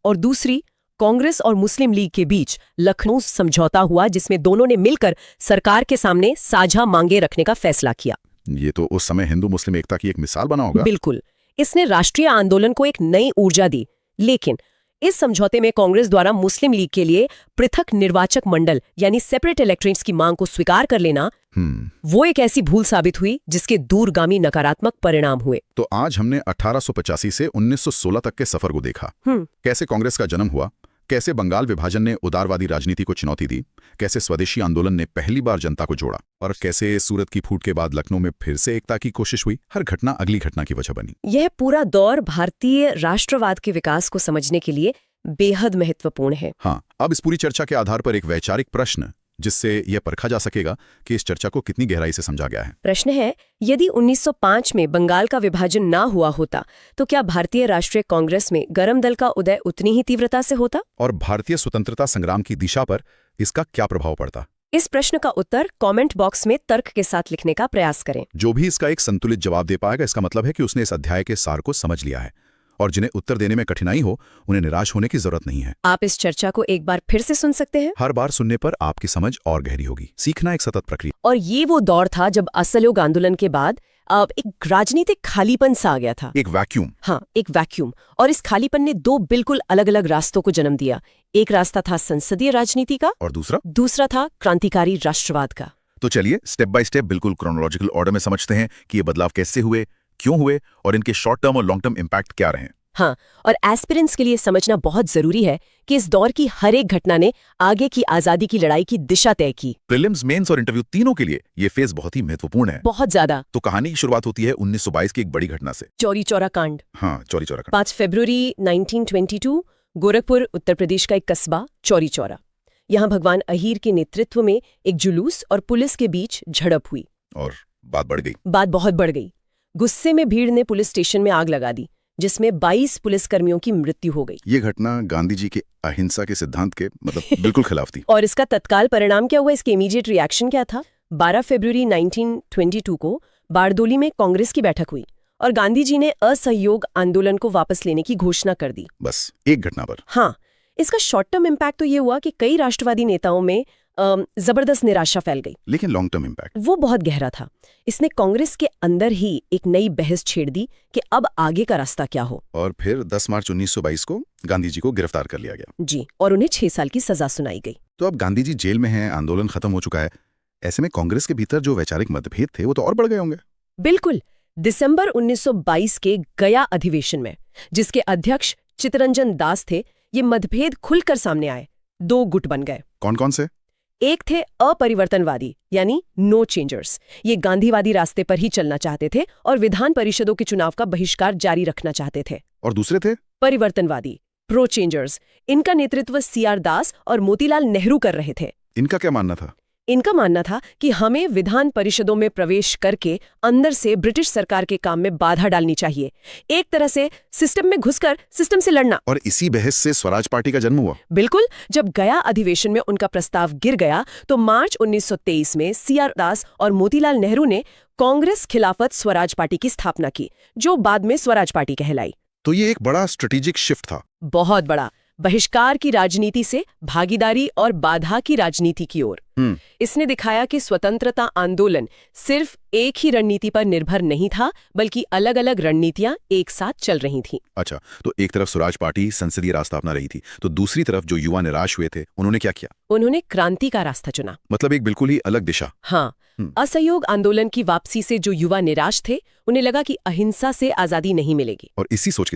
B: और दूसरी, कांग्रेस और मुस्लिम लीग के बीच लखनऊ समझौता हुआ जिसमें दोनों ने मिलकर सरकार के सामने साझा मांगे रखने का फैसला किया।
A: ये तो उस समय हिंदू मुस्लिम एकता की एक मिसाल बना होगा।
B: बिल्कुल। इसने राष्ट्रीय आंदोलन को एक नई ऊर्जा दी। लेकिन इस समझौते में कांग्रेस द्वारा मुस्लिम लीग के लिए पृथक निर्वाचक मंडल यानी सेपरेट इलेक्टोरेट्स की मांग को स्वीकार कर लेना, वो एक ऐसी भूल साबित हुई जिसके दूरगामी नकारात्मक परिणाम हुए।
A: तो आज हमने 1885 से 1916 तक के सफर को देखा। कैसे कांग्रेस का जन्म हुआ, कैसे बंगाल विभाजन ने उदारवादी राजनीति को चुनौती दी, कैसे स्वदेशी आंदोलन ने पहली बार जनता को जोड़ा, और कैसे सूरत की फूट के बाद लखनऊ में फिर से एकता की कोशिश हुई। हर घटना अगली घटना की वजह बनी।
B: यह पूरा दौर भारतीय राष्ट्रवाद के विकास को समझने के लिए बेहद महत्वपूर्ण है।
A: हाँ, अब इस पूरी चर्चा के आधार पर एक वैचारिक प्रश्न जिससे यह परखा जा सकेगा कि इस चर्चा को कितनी गहराई से समझा गया है।
B: प्रश्न है, यदि 1905 में बंगाल का विभाजन ना हुआ होता तो क्या भारतीय राष्ट्रीय कांग्रेस में गरम दल का उदय उतनी ही तीव्रता से होता?
A: और भारतीय स्वतंत्रता संग्राम की दिशा पर इसका क्या प्रभाव पड़ता?
B: इस प्रश्न का उत्तर कमेंट बॉक्स में तर्क के साथ लिखने का प्रयास करें।
A: जो भी इसका एक संतुलित जवाब दे पाएगा, इसका मतलब है कि उसने इस अध्याय के सार को समझ लिया है
C: और जिन्हें उत्तर देने में कठिनाई हो उन्हें निराश होने की जरूरत नहीं है।
B: आप इस चर्चा को एक बार फिर से सुन सकते हैं।
C: हर बार सुनने पर आपकी समझ और गहरी होगी। सीखना एक सतत प्रक्रिया।
B: और ये वो दौर था जब असहयोग आंदोलन के बाद अब एक राजनीतिक खालीपन सा आ गया था।
C: एक वैक्यूम।
B: हाँ, एक वैक्यूम। और इस खालीपन ने दो बिल्कुल अलग अलग रास्तों को जन्म दिया। एक रास्ता था संसदीय राजनीति का
C: और
B: दूसरा था क्रांतिकारी राष्ट्रवाद का।
C: तो चलिए स्टेप बाय स्टेप बिल्कुल क्रोनोलॉजिकल ऑर्डर में समझते हैं कि ये बदलाव कैसे हुए, क्यों हुए और इनके शॉर्ट टर्म और लॉन्ग टर्म इम्पैक्ट क्या रहे।
B: हाँ, और एस्पिरेंट्स के लिए समझना बहुत जरूरी है कि इस दौर की हर एक घटना ने आगे की आजादी की लड़ाई की दिशा तय की।
C: प्रीलिम्स, मेंस और इंटरव्यू तीनों के लिए ये फेज बहुत ही महत्वपूर्ण है।
B: बहुत ज्यादा।
C: तो कहानी की शुरुआत होती है 1922 की एक बड़ी घटना से।
B: चौरी चौरा कांड।
C: हाँ, चौरी चौरा कांड।
B: 5 फरवरी 1922 गोरखपुर उत्तर प्रदेश का एक कस्बा चौरी चौरा। यहाँ भगवान अहीर के नेतृत्व में एक जुलूस और पुलिस के बीच झड़प हुई
C: और बात बढ़ गई।
B: बात बहुत बढ़ गई। गुस्से में भीड़ ने पुलिस स्टेशन में आग लगा दी, जिसमें 22 पुलिसकर्मियों की मृत्यु हो गई।
C: ये घटना गांधी जी के अहिंसा के सिद्धांत के बिल्कुल खिलाफ थी।
B: और इसका तत्काल परिणाम क्या हुआ, इसके इमीडिएट रिएक्शन क्या था? 12 फरवरी 1922 को बारडोली में कांग्रेस की बैठक हुई और गांधी जी ने असहयोग आंदोलन को वापस लेने की घोषणा कर दी।
C: बस एक घटना पर।
B: हाँ, इसका शॉर्ट टर्म इम्पैक्ट तो ये हुआ कि कई राष्ट्रवादी नेताओं में जबरदस्त निराशा फैल गई।
C: लेकिन लॉन्ग टर्म इम्पैक्ट
B: वो बहुत गहरा था। इसने कांग्रेस के अंदर ही एक नई बहस छेड़ दी कि अब आगे का रास्ता क्या हो।
C: और फिर 10 मार्च 1922 को गांधी जी को गिरफ्तार कर लिया गया।
B: जी, और उन्हें 6 साल की सजा सुनाई गई।
C: तो अब गांधी जी जेल में हैं, आंदोलन खत्म हो चुका है। ऐसे में कांग्रेस के भीतर जो वैचारिक मतभेद थे वो तो और बढ़ गए होंगे।
B: बिल्कुल। दिसंबर 1922 के गया अधिवेशन में, जिसके अध्यक्ष चित्तरंजन दास थे, ये मतभेद खुलकर सामने आए। 2 गुट बन गए।
C: कौन कौन से?
B: एक थे अपरिवर्तनवादी यानी नो चेंजर्स। ये गांधीवादी रास्ते पर ही चलना चाहते थे और विधान परिषदों के चुनाव का बहिष्कार जारी रखना चाहते थे।
C: और दूसरे थे
B: परिवर्तनवादी, प्रो चेंजर्स। इनका नेतृत्व CR दास और मोतीलाल नेहरू कर रहे थे।
C: इनका क्या मानना था?
B: इनका मानना था कि हमें विधान परिषदों में प्रवेश करके अंदर से ब्रिटिश सरकार के काम में बाधा डालनी चाहिए, एक तरह से सिस्टम में घुसकर सिस्टम से लड़ना।
C: और इसी बहस से स्वराज पार्टी का जन्म हुआ।
B: बिल्कुल। जब गया अधिवेशन में उनका प्रस्ताव गिर गया तो मार्च 1923 में CR दास और मोतीलाल नेहरू ने कांग्रेस खिलाफत स्वराज पार्टी की स्थापना की, जो बाद में स्वराज पार्टी कहलाई।
C: तो ये एक बड़ा स्ट्रेटेजिक शिफ्ट था।
B: बहुत बड़ा। बहिष्कार की राजनीति से भागीदारी और बाधा की राजनीति की ओर। इसने दिखाया कि स्वतंत्रता आंदोलन सिर्फ एक ही रणनीति पर निर्भर नहीं था, बल्कि अलग अलग रणनीतियां एक साथ चल रही थीं।
C: अच्छा, तो एक तरफ स्वराज पार्टी संसदीय रास्ता अपना रही थी, तो दूसरी तरफ जो युवा निराश हुए थे उन्होंने क्या किया?
B: उन्होंने क्रांति का रास्ता चुना।
C: मतलब एक बिल्कुल ही अलग दिशा।
B: हाँ, असहयोग आंदोलन की वापसी से जो युवा निराश थे, उन्हें लगा कि अहिंसा से आजादी नहीं मिलेगी।
C: और इसी सोच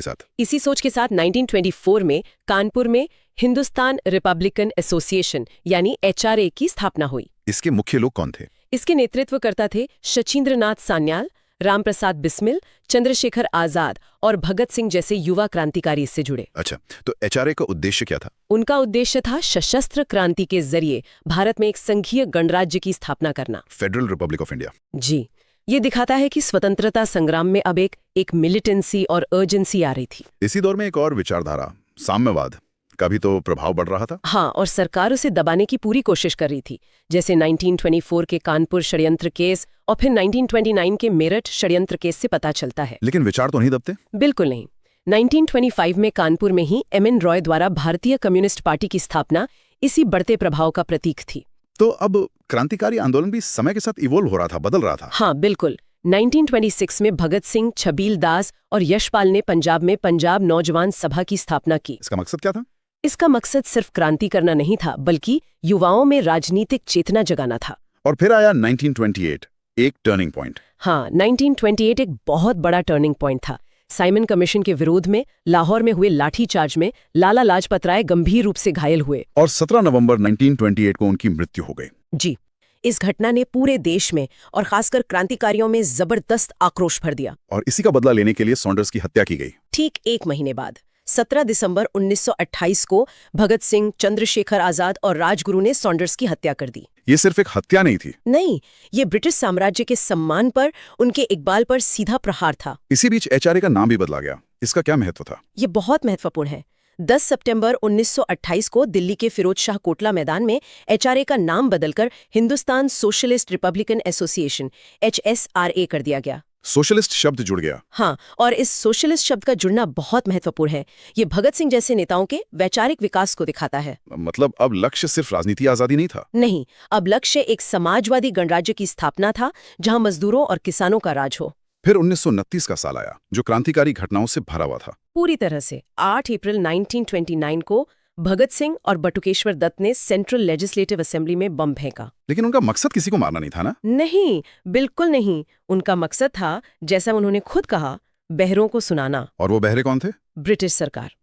C: के साथ
B: 1924 में कानपुर में हिंदुस्तान रिपब्लिकन एसोसिएशन यानी HRA की स्थापना हुई।
C: इसके मुख्य लोग कौन थे?
B: इसके नेतृत्वकर्ता थे शचीन्द्रनाथ सान्याल, रामप्रसाद बिस्मिल, चंद्रशेखर आजाद और भगत सिंह जैसे युवा क्रांतिकारी इससे जुड़े।
C: अच्छा, तो HRA का उद्देश्य क्या था?
B: उनका उद्देश्य था सशस्त्र क्रांति के जरिए भारत में एक संघीय गणराज्य की स्थापना करना।
C: Federal republic of India.
B: जी, ये दिखाता है कि स्वतंत्रता संग्राम में अब एक मिलिटेंसी और अर्जेंसी आ रही थी।
C: इसी दौर में एक और विचारधारा, साम्यवाद का भी तो प्रभाव बढ़ रहा था।
B: हाँ, और सरकार उसे दबाने की पूरी कोशिश कर रही थी, जैसे 1924 के कानपुर षड्यंत्र केस और फिर 1929 के मेरठ षड्यंत्र केस से पता चलता है।
C: लेकिन विचार तो नहीं दबते?
B: बिल्कुल नहीं। 1925 में कानपुर में ही MN रॉय द्वारा भारतीय कम्युनिस्ट पार्टी की स्थापना इसी बढ़ते प्रभाव का प्रतीक थी।
C: तो अब क्रांतिकारी आंदोलन भी समय के साथ इवोल्व हो रहा था, बदल रहा था।
B: हाँ, बिल्कुल। 1926 में भगत सिंह, छबील दास और यशपाल ने पंजाब में पंजाब नौजवान सभा की स्थापना की।
C: इसका मकसद क्या था? इसका
B: मकसद सिर्फ क्रांति करना नहीं था, बल्कि युवाओं में राजनीतिक चेतना जगाना था।
C: और फिर आया 1928, एक टर्निंग पॉइंट।
B: हाँ, 1928 एक बहुत बड़ा टर्निंग पॉइंट था। साइमन कमीशन के विरोध में लाहौर में हुए लाठीचार्ज में लाला लाजपत राय गंभीर रूप से घायल हुए
C: और 17 नवंबर 1928 को उनकी मृत्यु हो गई।
B: जी, इस घटना ने पूरे देश में और खासकर क्रांतिकारियों में जबरदस्त आक्रोश भर दिया।
C: और इसी का बदला लेने के लिए सॉन्डर्स की हत्या की गई।
B: ठीक 1 महीने बाद 17 दिसंबर 1928 को भगत सिंह, चंद्रशेखर आजाद और राजगुरु ने सॉन्डर्स की हत्या कर दी।
C: ये सिर्फ एक हत्या नहीं थी।
B: नहीं, ये ब्रिटिश साम्राज्य के सम्मान पर, उनके इकबाल पर सीधा प्रहार था।
C: इसी बीच HRA का नाम भी बदला गया। इसका क्या महत्व था?
B: ये बहुत महत्वपूर्ण है। 10 सितंबर 1928 को दिल्ली के फिरोज शाह कोटला मैदान में HRA का नाम बदलकर Hindustan socialist Republican association HSRA कर दिया गया।
C: सोशलिस्ट शब्द जुड़ गया।
B: हाँ, और इस सोशलिस्ट शब्द का जुड़ना बहुत महत्वपूर्ण है। ये भगत सिंह जैसे नेताओं के वैचारिक विकास को दिखाता है।
C: मतलब अब लक्ष्य सिर्फ राजनीति आजादी नहीं था।
B: नहीं, अब लक्ष्य एक समाजवादी गणराज्य की स्थापना था जहां मजदूरों और किसानों का राज हो।
C: फिर 1929 का साल आया जो क्रांतिकारी घटनाओं से भरा हुआ था।
B: पूरी तरह से 8 अप्रैल 1929 को भगत सिंह और बटुकेश्वर दत्त ने सेंट्रल लेजिस्लेटिव असेंबली में बम फेंका।
C: लेकिन उनका मकसद किसी को मारना नहीं था ना?
B: नहीं, बिल्कुल नहीं। उनका मकसद था, जैसा उन्होंने खुद कहा, बहरों को सुनाना।
C: और वो बहरे कौन थे?
B: ब्रिटिश सरकार।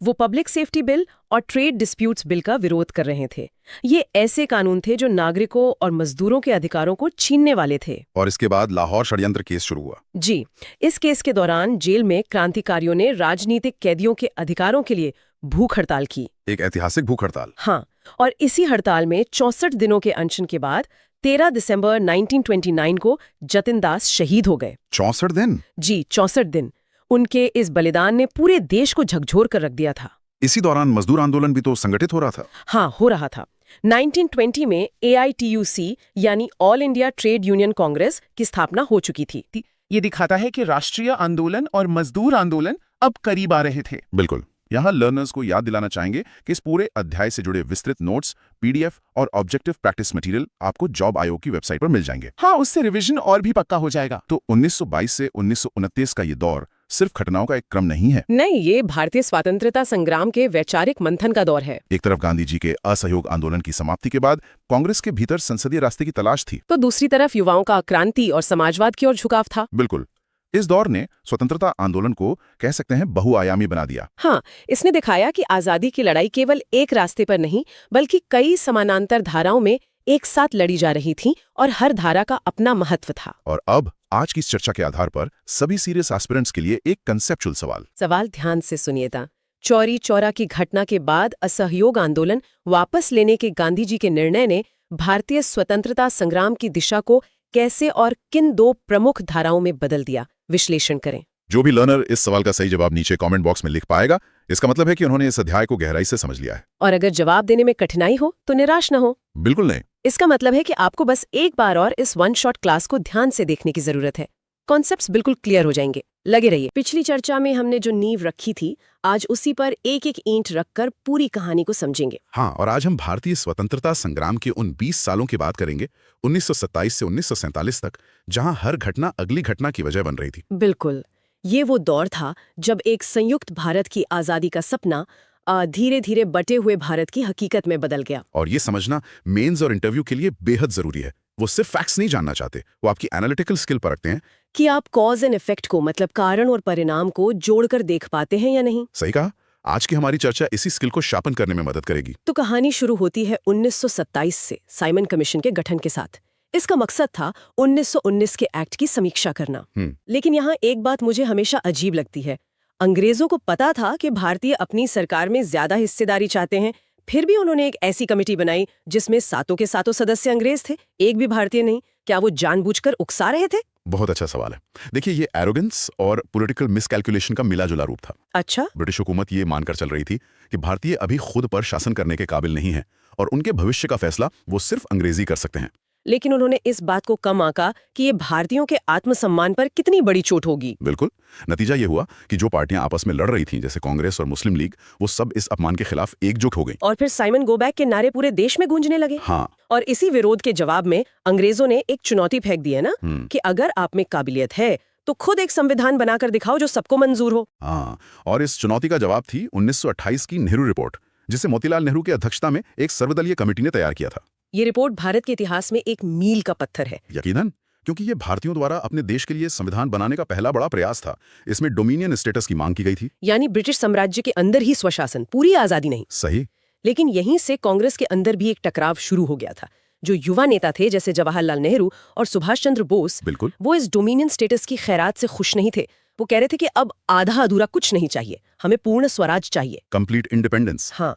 B: वो पब्लिक सेफ्टी बिल और ट्रेड डिस्प्यूट्स बिल का विरोध कर रहे थे। ये ऐसे कानून थे जो नागरिकों और मजदूरों के अधिकारों को छीनने वाले थे।
C: और इसके बाद लाहौर षड्यंत्र केस शुरू हुआ।
B: जी, इस केस के दौरान जेल में क्रांतिकारियों ने राजनीतिक कैदियों के अधिकारों के लिए भूख हड़ताल की।
C: एक ऐतिहासिक भूख हड़ताल।
B: हाँ, और इसी हड़ताल में 64 दिनों के अनशन के बाद 13 दिसंबर 1929 को जतिन दास शहीद हो गए।
C: 64 दिन?
B: जी, 64 दिन। उनके इस बलिदान ने पूरे देश को झकझोर कर रख दिया था।
C: इसी दौरान मजदूर आंदोलन भी तो संगठित हो रहा था।
B: हाँ, हो रहा था। 1920 में AITUC यानी all India trade union Congress की स्थापना हो चुकी थी।
D: ये दिखाता है कि राष्ट्रीय आंदोलन और मजदूर आंदोलन अब करीब आ रहे थे।
C: बिल्कुल। यहाँ लर्नर्स को याद दिलाना चाहेंगे कि इस पूरे अध्याय से जुड़े विस्तृत नोट्स, PDF और ऑब्जेक्टिव प्रैक्टिस मटेरियल आपको जॉब आयोग की वेबसाइट पर मिल जाएंगे।
D: हाँ, उससे रिवीजन और भी पक्का हो जाएगा।
C: तो 1922 से 1929 का ये दौर सिर्फ घटनाओं का एक क्रम नहीं है।
B: नहीं, ये भारतीय स्वतंत्रता संग्राम के वैचारिक मंथन का दौर है।
C: एक तरफ गांधी जी के असहयोग आंदोलन की समाप्ति के बाद कांग्रेस के भीतर संसदीय रास्ते की तलाश थी,
B: तो दूसरी तरफ युवाओं का क्रांति और समाजवाद की ओर झुकाव था।
C: बिल्कुल। इस दौर ने स्वतंत्रता आंदोलन को कह सकते हैं बहुआयामी बना दिया।
B: हाँ, इसने दिखाया कि आजादी की लड़ाई केवल एक रास्ते पर नहीं बल्कि कई समानांतर धाराओं में एक साथ लड़ी जा रही थी और हर धारा का अपना महत्व था।
C: और अब आज की इस चर्चा के आधार पर सभी सीरियस एस्पिरेंट्स के लिए एक कंसेप्चुअल
B: सवाल ध्यान से सुनिएगा। चौरी चौरा की घटना के बाद असहयोग आंदोलन वापस लेने के गांधी जी के निर्णय ने भारतीय स्वतंत्रता संग्राम की दिशा को कैसे और किन दो प्रमुख धाराओं में बदल दिया, विश्लेषण करें।
C: जो भी लर्नर इस सवाल का सही जवाब नीचे कमेंट बॉक्स में लिख पाएगा, इसका मतलब है कि उन्होंने इस अध्याय को गहराई से समझ लिया है।
B: और अगर जवाब देने में कठिनाई हो तो निराश न हो।
C: बिल्कुल नहीं।
B: इसका मतलब है कि आपको बस एक बार और इस वन शॉट क्लास को ध्यान से देखने की जरूरत है। कॉन्सेप्ट्स बिल्कुल क्लियर हो जाएंगे। लगे रहिए। पिछली चर्चा में हमने जो नींव रखी थी, आज उसी पर एक एक ईंट रखकर पूरी कहानी को समझेंगे।
C: हाँ, और आज हम भारतीय स्वतंत्रता संग्राम के उन 20 सालों की बात करेंगे, 1927 से 1947 तक, जहां हर घटना अगली घटना की वजह बन रही थी।
B: बिल्कुल, ये वो दौर था जब एक संयुक्त भारत की आजादी का सपना धीरे धीरे बटे हुए भारत की हकीकत में बदल गया।
C: और ये समझना मेंस और इंटरव्यू के लिए बेहद जरूरी है। वो सिर्फ फैक्ट्स नहीं जानना चाहते, वो आपकी एनालिटिकल स्किल परखते हैं
B: कि आप कॉज एंड इफेक्ट को, मतलब कारण और परिणाम को जोड़कर देख पाते हैं या नहीं।
C: सही कहा। आज की हमारी चर्चा इसी स्किल को शार्पन करने में मदद करेगी।
B: तो कहानी शुरू होती है 1927 से साइमन कमीशन के गठन के साथ। इसका मकसद था 1919 के एक्ट की समीक्षा करना। लेकिन यहाँ एक बात मुझे हमेशा अजीब लगती है। अंग्रेजों को पता था कि भारतीय अपनी सरकार में ज्यादा हिस्सेदारी चाहते हैं, फिर भी उन्होंने एक ऐसी कमेटी बनाई जिसमें सातों के सातों सदस्य अंग्रेज थे, एक भी भारतीय नहीं। क्या वो जानबूझकर उकसा रहे थे?
C: बहुत अच्छा सवाल है। देखिए, ये एरोगेंस और पॉलिटिकल मिसकैलकुलेशन का मिला जुला रूप था।
B: अच्छा।
C: ब्रिटिश हुकूमत ये मानकर चल रही थी कि भारतीय अभी खुद पर शासन करने के काबिल नहीं है और उनके भविष्य का फैसला वो सिर्फ अंग्रेजी कर सकते हैं।
B: लेकिन उन्होंने इस बात को कम आंका कि ये भारतीयों के आत्मसम्मान पर कितनी बड़ी चोट होगी।
C: बिल्कुल। नतीजा ये हुआ कि जो पार्टियां आपस में लड़ रही थीं, जैसे कांग्रेस और मुस्लिम लीग, वो सब इस अपमान के खिलाफ एकजुट हो गई।
B: और फिर साइमन गो बैक के नारे पूरे देश में गूंजने लगे।
C: हाँ।
B: और इसी विरोध के जवाब में अंग्रेजों ने एक चुनौती फेंक दी है ना, कि अगर आप में काबिलियत है तो खुद एक संविधान बनाकर दिखाओ जो सबको मंजूर हो।
C: हाँ, और इस चुनौती का जवाब थी 1928 की नेहरू रिपोर्ट, जिसे मोतीलाल नेहरू की अध्यक्षता में एक सर्वदलीय कमेटी ने तैयार किया था।
B: ये रिपोर्ट भारत के इतिहास में एक मील का पत्थर है।
C: यकीनन, क्योंकि ये भारतीयों द्वारा अपने देश के लिए संविधान बनाने का पहला बड़ा प्रयास था। इसमें डोमिनियन स्टेटस की मांग की गई थी,
B: यानी ब्रिटिश साम्राज्य के अंदर ही स्वशासन, पूरी आजादी नहीं।
C: सही।
B: लेकिन यहीं से कांग्रेस के अंदर भी एक टकराव शुरू हो गया था। जो युवा नेता थे जैसे जवाहरलाल नेहरू और सुभाष चंद्र बोस,
C: बिल्कुल,
B: वो इस डोमिनियन स्टेटस की खैरात से खुश नहीं थे। वो कह रहे थे कि अब आधा अधूरा कुछ नहीं चाहिए, हमें पूर्ण स्वराज चाहिए,
C: कंप्लीट इंडिपेंडेंस।
B: हाँ,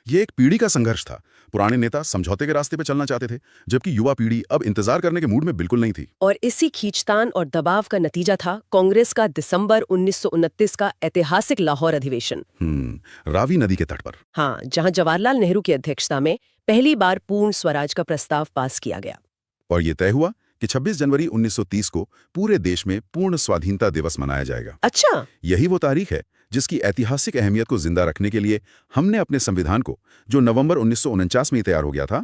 C: ये एक पीढ़ी का संघर्ष था। पुराने नेता समझौते के रास्ते पे चलना चाहते थे, जबकि युवा पीढ़ी अब इंतजार करने के मूड में बिल्कुल नहीं थी।
B: और इसी खींचतान और दबाव का नतीजा था कांग्रेस का दिसंबर 1929 का ऐतिहासिक लाहौर अधिवेशन।
C: रावी नदी के तट पर।
B: हाँ, जहां जवाहरलाल नेहरू की अध्यक्षता में पहली बार पूर्ण स्वराज का प्रस्ताव पास किया गया।
C: और ये तय हुआ कि 26 जनवरी 1930 को पूरे देश में पूर्ण स्वाधीनता दिवस मनाया जाएगा।
B: अच्छा।
C: यही वो तारीख है जिसकी ऐतिहासिक अहमियत को जिंदा रखने के लिए हमने अपने संविधान को, जो नवंबर 1949 में ही तैयार हो गया था,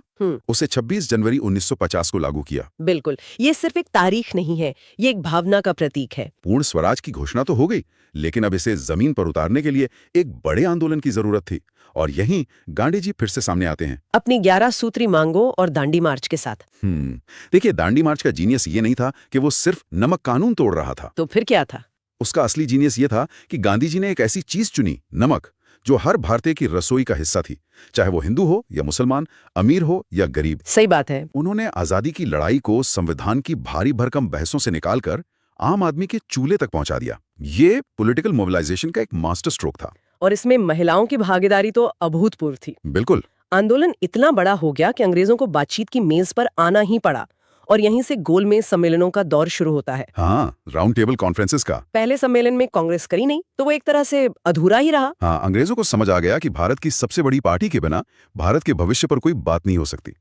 C: उसे 26 जनवरी 1950 को लागू किया।
B: बिल्कुल, ये सिर्फ एक तारीख नहीं है, ये एक भावना का प्रतीक है।
C: पूर्ण स्वराज की घोषणा तो हो गई, लेकिन अब इसे जमीन पर उतारने के लिए एक बड़े आंदोलन की जरूरत थी। और यहीं गांधी जी फिर से सामने आते हैं
B: अपनी 11 सूत्री मांगों और दांडी मार्च के साथ।
C: देखिए, दांडी मार्च का जीनियस ये नहीं था कि वो सिर्फ नमक कानून तोड़ रहा था।
B: तो फिर क्या था?
C: उसका असली जीनियस ये था कि गांधी जी ने एक ऐसी चीज चुनी, नमक, जो हर भारतीय की रसोई का हिस्सा थी, चाहे वो हिंदू हो या मुसलमान, अमीर हो या गरीब।
B: सही बात है।
C: उन्होंने आजादी की लड़ाई को संविधान की भारी भरकम बहसों से निकालकर आम आदमी के चूल्हे तक पहुंचा दिया। ये पॉलिटिकल मोबिलाइजेशन का एक मास्टर स्ट्रोक था।
B: और इसमें महिलाओं की भागीदारी तो अभूतपूर्व थी।
C: बिल्कुल।
B: आंदोलन इतना बड़ा हो गया कि अंग्रेजों को बातचीत की मेज पर आना ही पड़ा, और यहीं से गोलमेज सम्मेलनों का दौर शुरू होता है।
C: हाँ, राउंड टेबल कॉन्फ्रेंसेस का।
B: पहले सम्मेलन में कांग्रेस करी नहीं, तो वो एक तरह से अधूरा ही रहा।
C: हाँ, अंग्रेजों को समझ आ गया कि भारत की सबसे बड़ी पार्टी के बिना भारत के भविष्य पर कोई बात नहीं हो सकती।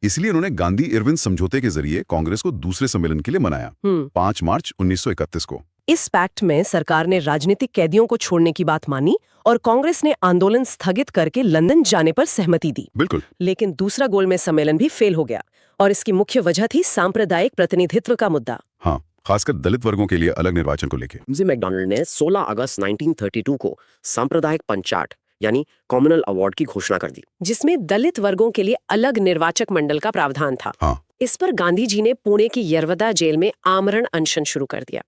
C: इसलिए उन्होंने गांधी इरविन समझौते के जरिए कांग्रेस को दूसरे सम्मेलन के लिए मनाया, 5 मार्च 1931 को।
B: इस पैक्ट में सरकार ने राजनीतिक कैदियों को छोड़ने की बात मानी और कांग्रेस ने आंदोलन स्थगित करके लंदन जाने पर सहमति दी।
C: बिल्कुल।
B: लेकिन दूसरा गोलमेज सम्मेलन भी फेल हो गया, और इसकी मुख्य वजह थी सांप्रदायिक प्रतिनिधित्व का मुद्दा।
C: हाँ, खासकर दलित वर्गों के लिए अलग निर्वाचन को लेकर।
E: रैमजी मैकडॉनल्ड ने 16 अगस्त 1932 को सांप्रदायिक पंचाट यानी कॉम्युनल अवार्ड की घोषणा कर दी,
B: जिसमें दलित वर्गों के लिए अलग निर्वाचक मंडल का प्रावधान था।
C: हाँ।
B: इस पर गांधी जी ने पुणे की यरवदा जेल में आमरण अनशन शुरू कर दिया।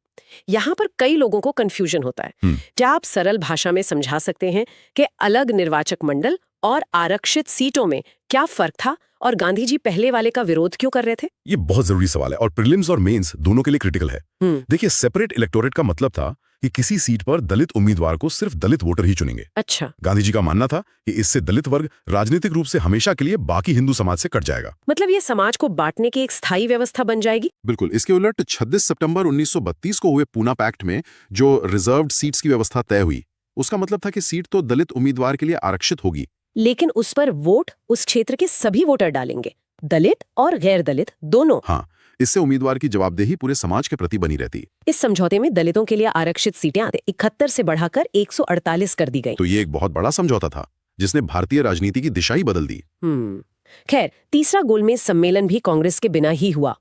B: यहाँ पर कई लोगों को कंफ्यूजन होता है। क्या आप सरल भाषा में समझा सकते हैं कि अलग निर्वाचक मंडल और आरक्षित सीटों में क्या फर्क था, और गांधी जी पहले वाले का विरोध क्यों कर रहे थे?
C: ये बहुत जरूरी सवाल है और प्रीलिम्स और मेंस दोनों के लिए क्रिटिकल है। देखिए, सेपरेट इलेक्टोरेट का मतलब था कि किसी सीट पर दलित उम्मीदवार को सिर्फ दलित वोटर ही चुनेंगे।
B: अच्छा।
C: गांधी जी का मानना था कि इससे दलित वर्ग राजनीतिक रूप से हमेशा के लिए बाकी हिंदू समाज से कट जाएगा।
B: मतलब ये समाज को बांटने की एक स्थायी व्यवस्था बन जाएगी।
C: बिल्कुल। इसके उलट 26 सितंबर 1932 को हुए पूना पैक्ट में जो रिजर्व्ड सीट्स की व्यवस्था तय हुई, उसका मतलब था कि सीट तो दलित उम्मीदवार के लिए आरक्षित होगी,
B: लेकिन उस पर वोट उस क्षेत्र के सभी वोटर डालेंगे, दलित और गैर दलित दोनों।
C: हाँ, इससे उम्मीदवार की जवाबदेही पूरे समाज के प्रति बनी रहती।
B: इस समझौते में दलितों के लिए आरक्षित सीटें 71 से बढ़ाकर 148 कर दी गई।
C: तो ये एक बहुत बड़ा समझौता था जिसने भारतीय राजनीति की दिशा ही बदल दी।
B: खैर, तीसरा गोलमेज सम्मेलन भी कांग्रेस के बिना ही हुआ।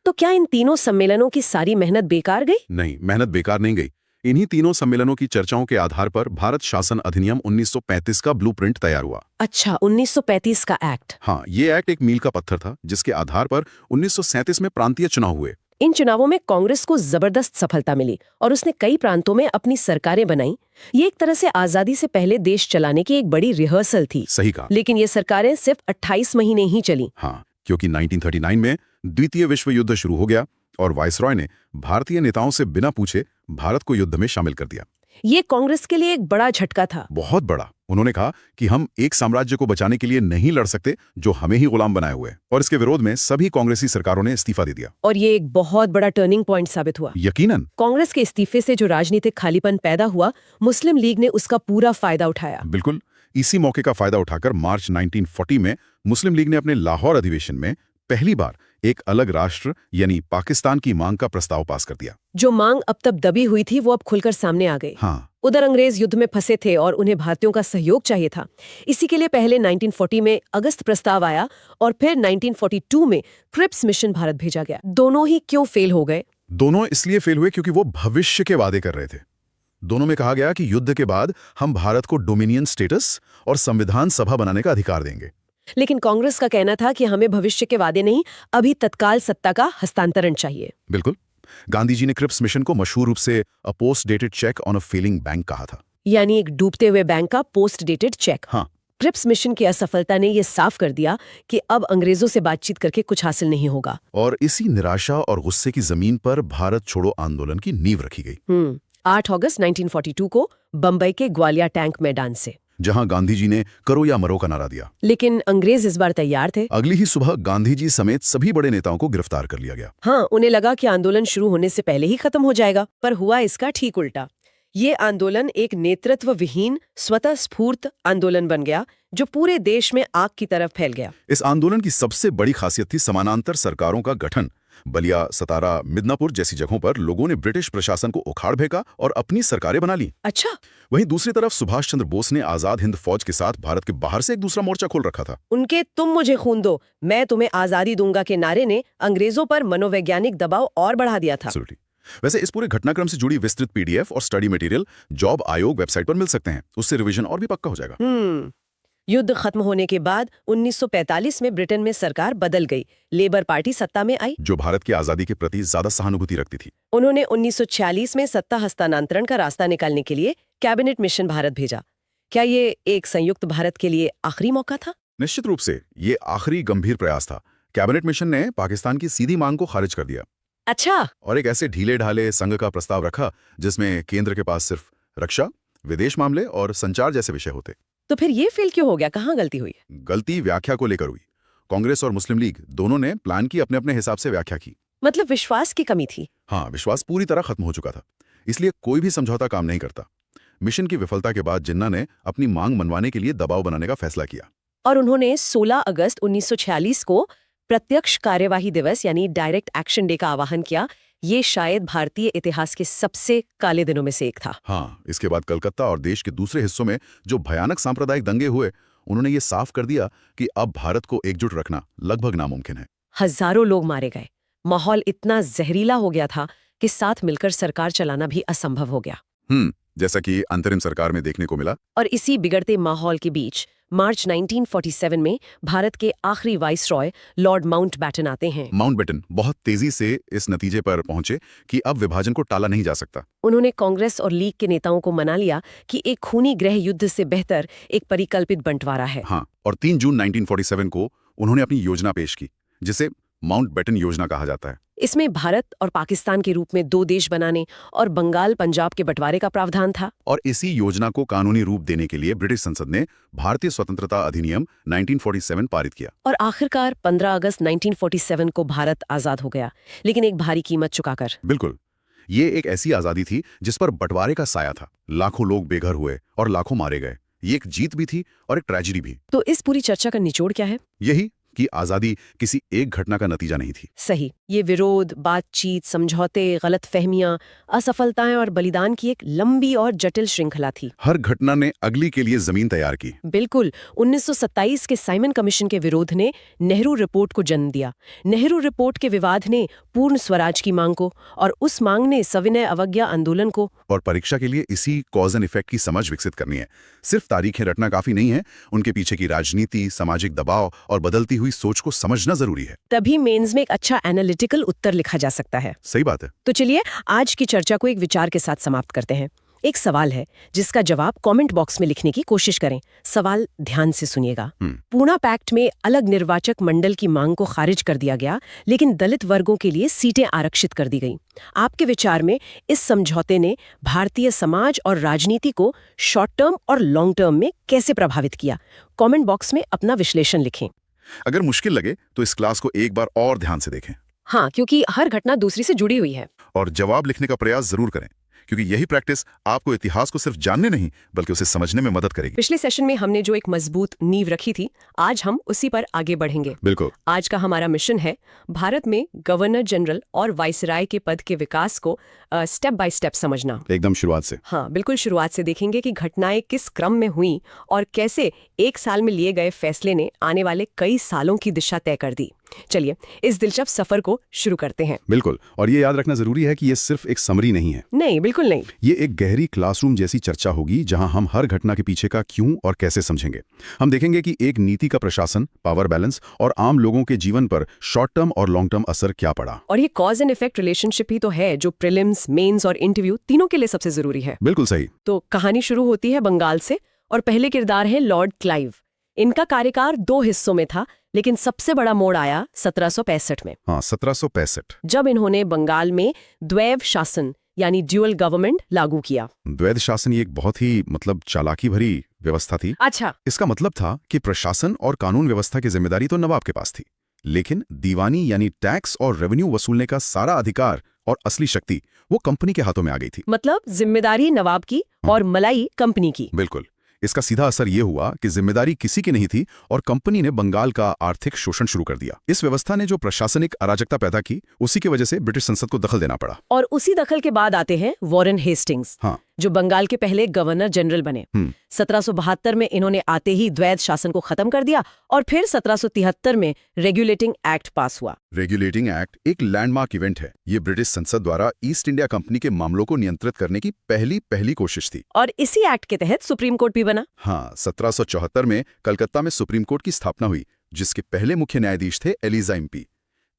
B: तो क्या इन तीनों सम्मेलनों की सारी मेहनत बेकार गई?
C: नहीं, मेहनत बेकार नहीं गई। इन्हीं तीनों सम्मेलनों की चर्चाओं के आधार पर भारत शासन अधिनियम 1935 का ब्लूप्रिंट तैयार हुआ।
B: अच्छा, 1935 का एक्ट।
C: हाँ, ये एक्ट एक मील का पत्थर था जिसके आधार पर 1937 में प्रांतीय चुनाव हुए।
B: इन चुनावों में कांग्रेस को जबरदस्त सफलता मिली और उसने कई प्रांतों में अपनी सरकारें बनाई। ये एक तरह से आजादी से पहले देश चलाने की एक बड़ी रिहर्सल थी।
C: सही कहा।
B: लेकिन ये सरकारें सिर्फ 28 महीने ही चली।
C: हाँ, क्योंकि 1939 में द्वितीय विश्व युद्ध शुरू हो गया और वायसरॉय ने भारतीय नेताओं से बिना पूछे भारत को युद्ध में शामिल कर दिया।
B: ये कांग्रेस के लिए एक बड़ा झटका था।
C: बहुत बड़ा। उन्होंने कहा कि हम एक साम्राज्य को बचाने के लिए नहीं लड़ सकते जो हमें ही गुलाम बनाए हुए, और इसके विरोध में सभी कांग्रेसी सरकारों ने इस्तीफा दे दिया।
B: और ये एक बहुत बड़ा टर्निंग पॉइंट साबित हुआ।
C: यकीनन।
B: कांग्रेस के इस्तीफे से जो राजनीतिक खालीपन पैदा हुआ, मुस्लिम लीग ने उसका पूरा फायदा उठाया।
C: बिल्कुल। इसी मौके का फायदा उठाकर मार्च 1940 में मुस्लिम लीग ने अपने लाहौर अधिवेशन में पहली बार एक अलग राष्ट्र यानी पाकिस्तान की मांग का प्रस्ताव पास कर दिया।
B: जो मांग अब तक दबी हुई थी वो अब खुलकर सामने आ गई।
C: हाँ।
B: उधर अंग्रेज युद्ध में फंसे थे और उन्हें भारतीयों का सहयोग चाहिए था। इसी के लिए पहले 1940 में अगस्त प्रस्ताव आया और फिर 1942 में क्रिप्स मिशन भारत भेजा गया। दोनों ही क्यों फेल हो गए?
C: दोनों इसलिए फेल हुए क्योंकि वो भविष्य के वादे कर रहे थे। दोनों में कहा गया कि युद्ध के बाद हम भारत को डोमिनियन स्टेटस और संविधान सभा बनाने का अधिकार देंगे।
B: लेकिन कांग्रेस का कहना था कि हमें भविष्य के वादे नहीं, अभी तत्काल सत्ता का हस्तांतरण चाहिए।
C: बिल्कुल। गांधी जी ने क्रिप्स मिशन को मशहूर रूप से a post dated cheque on a failing bank कहा था,
B: यानी एक डूबते हुए बैंक का पोस्ट डेटेड चेक।
C: हाँ।
B: क्रिप्स मिशन की असफलता ने यह साफ कर दिया कि अब अंग्रेजों से बातचीत करके कुछ हासिल नहीं होगा।
C: और इसी निराशा और गुस्से की जमीन पर भारत छोड़ो आंदोलन की नींव रखी गई।
B: 8 अगस्त 1942 को बंबई के ग्वालियर टैंक मैदान से,
C: जहां गांधी जी ने करो या मरो का नारा दिया।
B: लेकिन अंग्रेज इस बार तैयार थे।
C: अगली ही सुबह गांधी जी समेत सभी बड़े नेताओं को गिरफ्तार कर लिया गया।
B: हाँ, उन्हें लगा कि आंदोलन शुरू होने से पहले ही खत्म हो जाएगा, पर हुआ इसका ठीक उल्टा। ये आंदोलन एक नेतृत्व विहीन स्वतः स्फूर्त आंदोलन बन गया जो पूरे देश में आग की तरफ फैल गया।
C: इस आंदोलन की सबसे बड़ी खासियत थी समानांतर सरकारों का गठन
A: बलिया, सतारा, मिदनापुर जैसी जगहों पर लोगों ने ब्रिटिश प्रशासन को उखाड़ फेंका और अपनी सरकारें बना ली।
B: अच्छा।
A: वहीं दूसरी तरफ सुभाष चंद्र बोस ने आजाद हिंद फौज के साथ भारत के बाहर से एक दूसरा मोर्चा खोल रखा था।
B: उनके तुम मुझे खून दो, मैं तुम्हें आजादी दूंगा के नारे ने अंग्रेजों पर मनोवैज्ञानिक दबाव और बढ़ा दिया था।
A: Absolutely. वैसे इस पूरे घटनाक्रम से जुड़ी विस्तृत पीडीएफ और स्टडी मटेरियल जॉब आयोग वेबसाइट पर मिल सकते हैं। उससे रिवीजन और भी पक्का हो जाएगा।
B: युद्ध खत्म होने के बाद 1945 में ब्रिटेन में सरकार बदल गई। लेबर पार्टी सत्ता में आई,
A: जो भारत की आजादी के प्रति ज्यादा सहानुभूति रखती थी।
B: उन्होंने 1946 में सत्ता हस्तांतरण का रास्ता निकालने के लिए कैबिनेट मिशन भारत भेजा। क्या ये एक संयुक्त भारत के लिए आखिरी मौका था?
A: निश्चित रूप से ये आखिरी गंभीर प्रयास था। कैबिनेट मिशन ने पाकिस्तान की सीधी मांग को खारिज कर दिया।
B: अच्छा।
A: और एक ऐसे ढीले ढाले संघ का प्रस्ताव रखा जिसमें केंद्र के पास सिर्फ रक्षा, विदेश मामले और संचार जैसे विषय होते।
B: तो फिर ये फेल क्यों हो गया? कहाँ गलती हुई?
A: गलती व्याख्या को लेकर हुई। कांग्रेस और मुस्लिम लीग दोनों ने प्लान की अपने अपने हिसाब से व्याख्या की।
B: मतलब विश्वास की कमी थी।
A: हाँ, विश्वास पूरी तरह खत्म हो चुका था, इसलिए कोई भी समझौता काम नहीं करता। मिशन की विफलता के बाद जिन्ना ने अपनी मांग मनवाने के लिए दबाव बनाने का फैसला किया
B: और उन्होंने 16 अगस्त 1946 को प्रत्यक्ष कार्यवाही दिवस यानी डायरेक्ट एक्शन डे का आह्वान किया। ये शायद भारतीय इतिहास के सबसे काले दिनों में से एक था।
A: हाँ, इसके बाद कलकत्ता और देश के दूसरे हिस्सों में जो भयानक सांप्रदायिक दंगे हुए, उन्होंने ये साफ कर दिया कि अब भारत को एकजुट रखना लगभग नामुमकिन है।
B: हजारों लोग मारे गए, माहौल इतना जहरीला हो गया था कि साथ मिलकर सरकार चलाना भी असंभव हो गया।
A: जैसा कि अंतरिम सरकार में देखने को मिला।
B: और इसी बिगड़ते माहौल के बीच मार्च 1947 में भारत के आखिरी वाइसरॉय लॉर्ड माउंटबैटन आते हैं।
A: माउंटबैटन बहुत तेजी से इस नतीजे पर पहुंचे कि अब विभाजन को टाला नहीं जा सकता।
B: उन्होंने कांग्रेस और लीग के नेताओं को मना लिया कि एक खूनी गृह युद्ध से बेहतर एक परिकल्पित बंटवारा है।
A: हाँ, और 3 जून 1947 को उन्होंने अपनी योजना पेश की, जिसे माउंटबैटन योजना कहा जाता है।
B: इसमें भारत और पाकिस्तान के रूप में 2 देश बनाने और बंगाल पंजाब के बंटवारे का प्रावधान था।
A: और इसी योजना को कानूनी रूप देने के लिए ब्रिटिश संसद ने भारतीय स्वतंत्रता अधिनियम 1947 पारित किया।
B: और आखिरकार 15 अगस्त 1947 को भारत आजाद हो गया, लेकिन एक भारी कीमत चुकाकर।
A: बिल्कुल, ये एक ऐसी आजादी थी जिस पर बंटवारे का साया था। लाखों लोग बेघर हुए और लाखों मारे गए। ये एक जीत भी थी और एक ट्रेजेडी भी।
B: तो इस पूरी चर्चा का निचोड़ क्या है?
A: यही कि आजादी किसी एक घटना का नतीजा नहीं थी।
B: सही, ये विरोध, बातचीत, समझौते, गलतफहमियां, असफलताएं और बलिदान की एक लंबी और जटिल श्रृंखला थी।
A: हर घटना ने अगली के लिए जमीन तैयार की।
B: बिल्कुल। 1927 के साइमन कमीशन के विरोध ने नेहरू रिपोर्ट को जन्म दिया। नेहरू रिपोर्ट के विवाद ने पूर्ण स्वराज की मांग को, और उस मांग ने सविनय अवज्ञा आंदोलन को।
A: और परीक्षा के लिए इसी कॉज एंड इफेक्ट की समझ विकसित करनी है। सिर्फ तारीखें रटना काफी नहीं है, उनके पीछे की राजनीति, सामाजिक दबाव और बदलती हुई सोच को समझना जरूरी है।
B: तभी मेंस में एक अच्छा एनालिटिकल उत्तर लिखा जा सकता है।
A: सही बात है।
B: तो चलिए आज की चर्चा को एक विचार के साथ समाप्त करते हैं। एक सवाल है जिसका जवाब कमेंट बॉक्स में लिखने की कोशिश करें। सवाल ध्यान से सुनिएगा। पूना पैक्ट में अलग निर्वाचक मंडल की मांग को खारिज कर दिया गया, लेकिन दलित वर्गों के लिए सीटें आरक्षित कर दी गईं। आपके विचार में इस समझौते ने भारतीय समाज और राजनीति को शॉर्ट टर्म और लॉन्ग टर्म में कैसे प्रभावित किया? कमेंट बॉक्स में अपना विश्लेषण लिखें।
A: अगर मुश्किल लगे तो इस क्लास को एक बार और ध्यान से देखें।
B: हाँ, क्योंकि हर घटना दूसरी से जुड़ी हुई है।
A: और जवाब लिखने का प्रयास जरूर करें, क्योंकि यही प्रैक्टिस आपको इतिहास को सिर्फ जानने नहीं बल्कि उसे समझने में मदद करेगी।
B: पिछले सेशन में हमने जो एक मजबूत नींव रखी थी, आज हम उसी पर आगे बढ़ेंगे।
A: बिल्कुल।
B: आज का हमारा मिशन है भारत में गवर्नर जनरल और वाइसराय के पद के विकास को स्टेप बाय स्टेप समझना।
A: एकदम शुरुआत से।
B: हाँ, बिल्कुल शुरुआत से देखेंगे कि घटनाएं किस क्रम में हुई और कैसे एक साल में लिए गए फैसले ने आने वाले कई सालों की दिशा तय कर दी। चलिए इस दिलचस्प सफर को शुरू करते हैं।
C: बिल्कुल, और ये याद रखना जरूरी है कि ये सिर्फ एक समरी नहीं है।
B: नहीं, बिल्कुल नहीं।
C: ये एक गहरी क्लासरूम जैसी चर्चा होगी जहां हम हर घटना के पीछे का क्यों और कैसे समझेंगे। हम देखेंगे कि एक नीति का प्रशासन, पावर बैलेंस और आम लोगों के जीवन पर शॉर्ट टर्म और लॉन्ग टर्म असर क्या पड़ा।
B: और ये कॉज एंड इफेक्ट रिलेशनशिप ही तो है जो प्रीलिम्स, मेंस और इंटरव्यू तीनों के लिए सबसे जरूरी है।
C: बिल्कुल सही।
B: तो कहानी शुरू होती है बंगाल से और पहले किरदार है लॉर्ड क्लाइव। इनका कार्यकाल 2 हिस्सों में था, लेकिन सबसे बड़ा मोड़ आया 1765 में।
C: हाँ, 1765,
B: जब इन्होंने बंगाल में द्वैव शासन यानी ड्यूअल गवर्नमेंट लागू किया।
C: द्वैध शासन ये एक बहुत ही चालाकी भरी व्यवस्था थी।
B: अच्छा।
C: इसका मतलब था कि प्रशासन और कानून व्यवस्था की जिम्मेदारी तो नवाब के पास थी, लेकिन दीवानी यानी टैक्स और रेवेन्यू वसूलने का सारा अधिकार और असली शक्ति वो कंपनी के हाथों में आ गई थी।
B: मतलब जिम्मेदारी नवाब की और मलाई कंपनी की।
C: बिल्कुल। इसका सीधा असर ये हुआ कि जिम्मेदारी किसी की नहीं थी और कंपनी ने बंगाल का आर्थिक शोषण शुरू कर दिया। इस व्यवस्था ने जो प्रशासनिक अराजकता पैदा की, उसी की वजह से ब्रिटिश संसद को दखल देना पड़ा।
B: और उसी दखल के बाद आते हैं वॉरेन हेस्टिंग्स,
C: हाँ।
B: जो बंगाल के पहले गवर्नर जनरल बने। 1772 में इन्होंने आते ही द्वैध शासन को खत्म कर दिया और फिर 1773 में रेगुलेटिंग एक्ट पास हुआ।
C: रेगुलेटिंग एक्ट एक लैंडमार्क इवेंट है। ये ब्रिटिश संसद द्वारा ईस्ट इंडिया कंपनी के मामलों को नियंत्रित करने की पहली कोशिश थी।
B: और इसी एक्ट के तहत सुप्रीम कोर्ट भी बना।
C: हाँ, 1774 में कलकत्ता में सुप्रीम कोर्ट की स्थापना हुई, जिसके पहले मुख्य न्यायाधीश थे एलिजा एम्पी।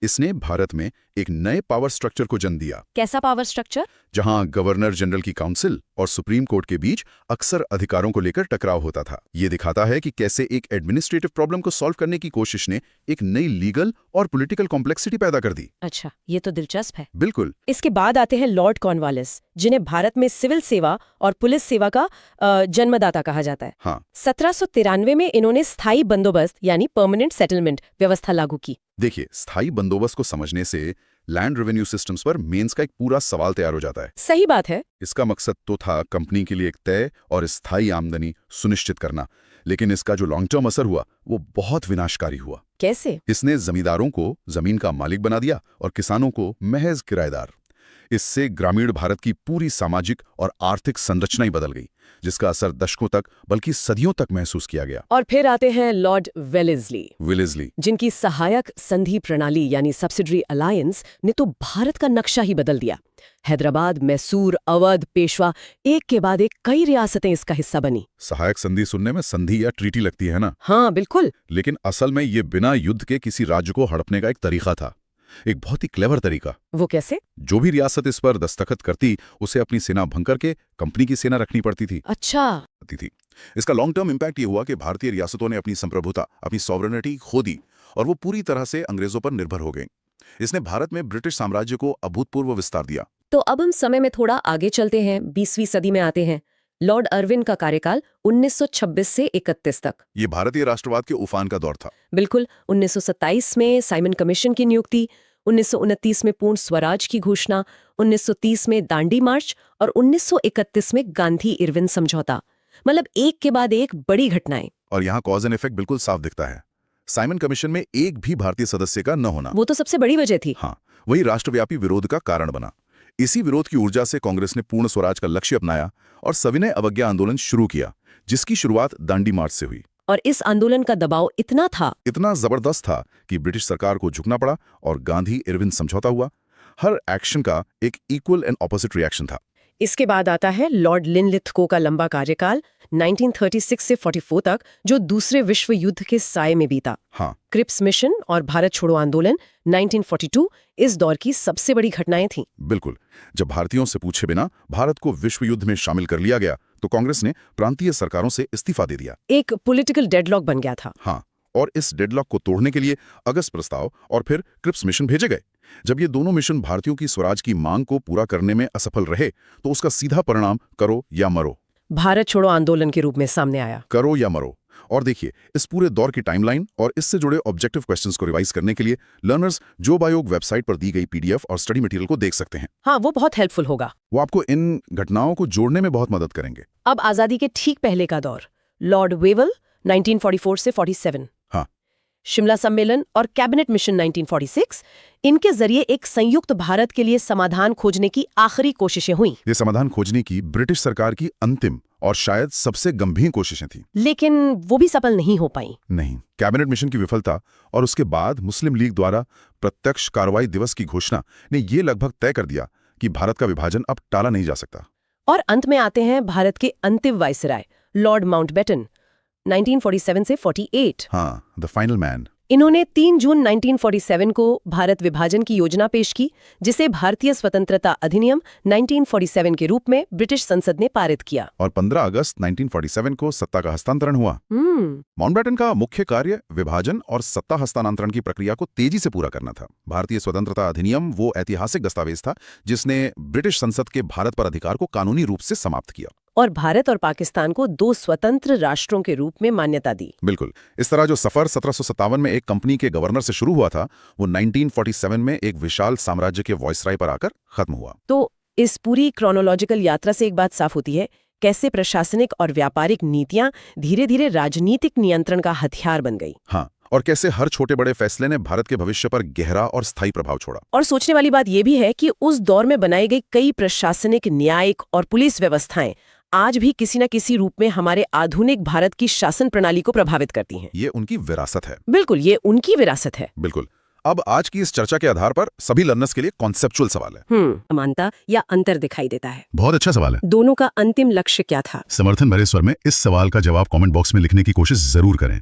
C: इसने भारत में एक नए पावर स्ट्रक्चर को जन्म दिया।
B: कैसा पावर स्ट्रक्चर?
C: जहां गवर्नर जनरल की काउंसिल और सुप्रीम कोर्ट के बीच अक्सर अधिकारों को लेकर टकराव होता था। ये दिखाता है कि कैसे एक एडमिनिस्ट्रेटिव प्रॉब्लम को सॉल्व करने की कोशिश ने एक नई लीगल और पॉलिटिकल कॉम्प्लेक्सिटी पैदा कर दी।
B: अच्छा, ये तो दिलचस्प है।
C: बिल्कुल।
B: इसके बाद आते हैं लॉर्ड कॉर्नवालिस, जिन्हें भारत में सिविल सेवा और पुलिस सेवा का जन्मदाता कहा जाता है।
C: हाँ।
B: 1793 में इन्होंने स्थायी बंदोबस्त यानी परमानेंट सेटलमेंट व्यवस्था लागू की।
C: देखिए, स्थायी बंदोबस्त को समझने से लैंड रेवेन्यू सिस्टम्स पर मेंस का एक पूरा सवाल तैयार हो जाता है।
B: सही बात है।
C: इसका मकसद तो था कंपनी के लिए एक तय और स्थायी आमदनी सुनिश्चित करना, लेकिन इसका जो लॉन्ग टर्म असर हुआ वो बहुत विनाशकारी हुआ।
B: कैसे?
C: इसने जमींदारों को जमीन का मालिक बना दिया और किसानों को महज किराएदार। इससे ग्रामीण भारत की पूरी सामाजिक और आर्थिक संरचना ही बदल गई, जिसका असर दशकों तक बल्कि सदियों तक महसूस किया गया।
B: और फिर आते हैं लॉर्ड वेलेस्ली, जिनकी सहायक संधि प्रणाली यानी सब्सिडरी अलायंस ने तो भारत का नक्शा ही बदल दिया। हैदराबाद, मैसूर, अवध, पेशवा, एक के बाद एक कई रियासतें इसका हिस्सा बनी।
C: सहायक संधि सुनने में संधि या ट्रीटी लगती है ना?
B: हाँ बिल्कुल।
C: लेकिन असल में ये बिना युद्ध के किसी राज्य को हड़पने का एक तरीका था, एक बहुत ही क्लेवर तरीका।
B: वो कैसे?
C: जो भी रियासत इस पर दस्तखत करती, उसे अपनी सेना भंग करके कंपनी की सेना रखनी पड़ती थी।
B: अच्छा।
C: इसका लॉन्ग टर्म इम्पैक्ट ये हुआ कि भारतीय रियासतों ने अपनी संप्रभुता, अपनी सॉवरेनिटी खो दी और वो पूरी तरह से अंग्रेजों पर निर्भर हो गई। इसने भारत में ब्रिटिश साम्राज्य को अभूतपूर्व विस्तार दिया।
B: तो अब हम समय में थोड़ा आगे चलते हैं, 20वीं सदी में आते हैं। लॉर्ड अर्विन का कार्यकाल 1926 से 31 तक।
C: ये भारतीय राष्ट्रवाद के उफान का दौर था।
B: बिल्कुल। 1927 में साइमन कमीशन की नियुक्ति, 1929 में पूर्ण स्वराज की घोषणा, 1930 में दांडी मार्च और 1931 में गांधी इरविन समझौता। मतलब एक के बाद एक बड़ी घटनाएं।
C: और यहाँ कॉज एंड इफेक्ट बिल्कुल साफ दिखता है। साइमन कमीशन में एक भी भारतीय सदस्य का न होना,
B: वो तो सबसे बड़ी वजह थी।
C: हाँ, वही राष्ट्रव्यापी विरोध का कारण बना। इसी विरोध की ऊर्जा से कांग्रेस ने पूर्ण स्वराज का लक्ष्य अपनाया और सविनय अवज्ञा आंदोलन शुरू किया, जिसकी शुरुआत दांडी मार्च से हुई।
B: और इस आंदोलन का दबाव इतना
C: जबरदस्त था कि ब्रिटिश सरकार को झुकना पड़ा और गांधी इरविन समझौता हुआ। हर एक्शन का एक इक्वल एंड ऑपोजिट रिएक्शन था।
B: इसके बाद आता है लॉर्ड लिनलिथगो का लंबा कार्यकाल 1936 से 44 तक, जो दूसरे विश्व युद्ध के साए में बीता।
C: हाँ।
B: क्रिप्स मिशन और भारत छोड़ो आंदोलन 1942 इस दौर की सबसे बड़ी घटनाएं थीं।
C: बिल्कुल। जब भारतीयों से पूछे बिना भारत को विश्व युद्ध में शामिल कर लिया गया, तो कांग्रेस ने प्रांतीय सरकारों से इस्तीफा दे दिया।
B: एक पॉलिटिकल डेडलॉक बन गया था।
C: हाँ, और इस डेडलॉक को तोड़ने के लिए अगस्त प्रस्ताव और फिर क्रिप्स मिशन भेजे गए। जब ये दोनों मिशन भारतीयों की स्वराज की मांग को पूरा करने में असफल रहे, तो उसका सीधा परिणाम करो या मरो,
B: भारत छोड़ो आंदोलन के रूप में सामने आया।
C: करो या मरो। और देखिए, इस पूरे दौर की टाइमलाइन और इससे जुड़े ऑब्जेक्टिव क्वेश्चंस को रिवाइज करने के लिए लर्नर्स जो बायोग वेबसाइट पर दी गई PDF और स्टडी मटेरियल को देख सकते हैं।
B: हाँ, वो बहुत हेल्पफुल होगा।
C: वो आपको इन घटनाओं को जोड़ने में बहुत मदद करेंगे।
B: अब आजादी के ठीक पहले का दौर, लॉर्ड वेवल 1944 से 47।
C: हाँ।
B: शिमला सम्मेलन और कैबिनेट मिशन 1946, इनके जरिए एक संयुक्त भारत के लिए समाधान खोजने की आखिरी कोशिशें हुई।
C: ये समाधान खोजने की ब्रिटिश सरकार की अंतिम और शायद सबसे गंभीर कोशिशें थी,
B: लेकिन वो भी सफल नहीं हो पाई।
C: नहीं। कैबिनेट मिशन की विफलता और उसके बाद मुस्लिम लीग द्वारा प्रत्यक्ष कार्रवाई दिवस की घोषणा ने ये लगभग तय कर दिया कि भारत का विभाजन अब टाला नहीं जा सकता।
B: और अंत में आते हैं भारत के अंतिम वायसराय लॉर्ड माउंटबेटन 1947 से 48।
C: हाँ, द फाइनल मैन।
B: इन्होंने 3 जून 1947 को भारत विभाजन की योजना पेश की, जिसे भारतीय स्वतंत्रता अधिनियम 1947 के रूप में ब्रिटिश संसद ने पारित किया।
C: और 15 अगस्त 1947 को सत्ता का हस्तांतरण हुआ। माउंटबेटन का मुख्य कार्य विभाजन और सत्ता हस्तांतरण की प्रक्रिया को तेजी से पूरा करना था। भारतीय स्वतंत्रता अधिनियम वो ऐतिहासिक दस्तावेज था जिसने ब्रिटिश संसद के भारत पर अधिकार को कानूनी रूप से समाप्त किया
B: और भारत और पाकिस्तान को 2 स्वतंत्र राष्ट्रों के रूप में मान्यता दी।
C: बिल्कुल। इस तरह जो सफर 1757 में एक कंपनी के गवर्नर से शुरू हुआ था, वो 1947 में एक विशाल साम्राज्य के वॉइसराय पर आकर खत्म हुआ।
B: तो इस पूरी क्रोनोलॉजिकल यात्रा से एक बात साफ होती है कैसे प्रशासनिक और व्यापारिक नीतियां धीरे धीरे राजनीतिक नियंत्रण का हथियार बन गई।
C: हाँ, और कैसे हर छोटे बड़े फैसले ने भारत के भविष्य पर गहरा और स्थायी प्रभाव छोड़ा।
B: और सोचने वाली बात यह भी है कि उस दौर में बनाई गई कई प्रशासनिक, न्यायिक और पुलिस व्यवस्थाएं आज भी किसी न किसी रूप में हमारे आधुनिक भारत की शासन प्रणाली को प्रभावित करती हैं।
C: ये उनकी विरासत है।
B: बिल्कुल, ये उनकी विरासत है।
C: बिल्कुल। अब आज की इस चर्चा के आधार पर सभी लर्नर्स के लिए कॉन्सेप्चुअल सवाल है।
B: समानता या अंतर दिखाई देता है।
C: बहुत अच्छा सवाल है।
B: दोनों का अंतिम लक्ष्य क्या था?
C: समर्थन भरे स्वर में इस सवाल का जवाब कमेंट बॉक्स में लिखने की कोशिश जरूर करें।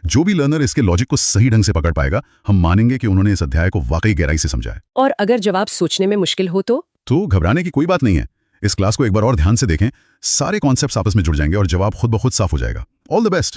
C: जो भी लर्नर इसके लॉजिक को सही ढंग से पकड़ पाएगा, हम मानेंगे कि उन्होंने इस अध्याय को वाकई गहराई से समझा है।
B: और अगर जवाब सोचने में मुश्किल हो तो
C: घबराने की कोई बात नहीं है। इस क्लास को एक बार और ध्यान से देखें, सारे कॉन्सेप्ट्स आपस में जुड़ जाएंगे और जवाब खुद ब खुद साफ हो जाएगा। All the best.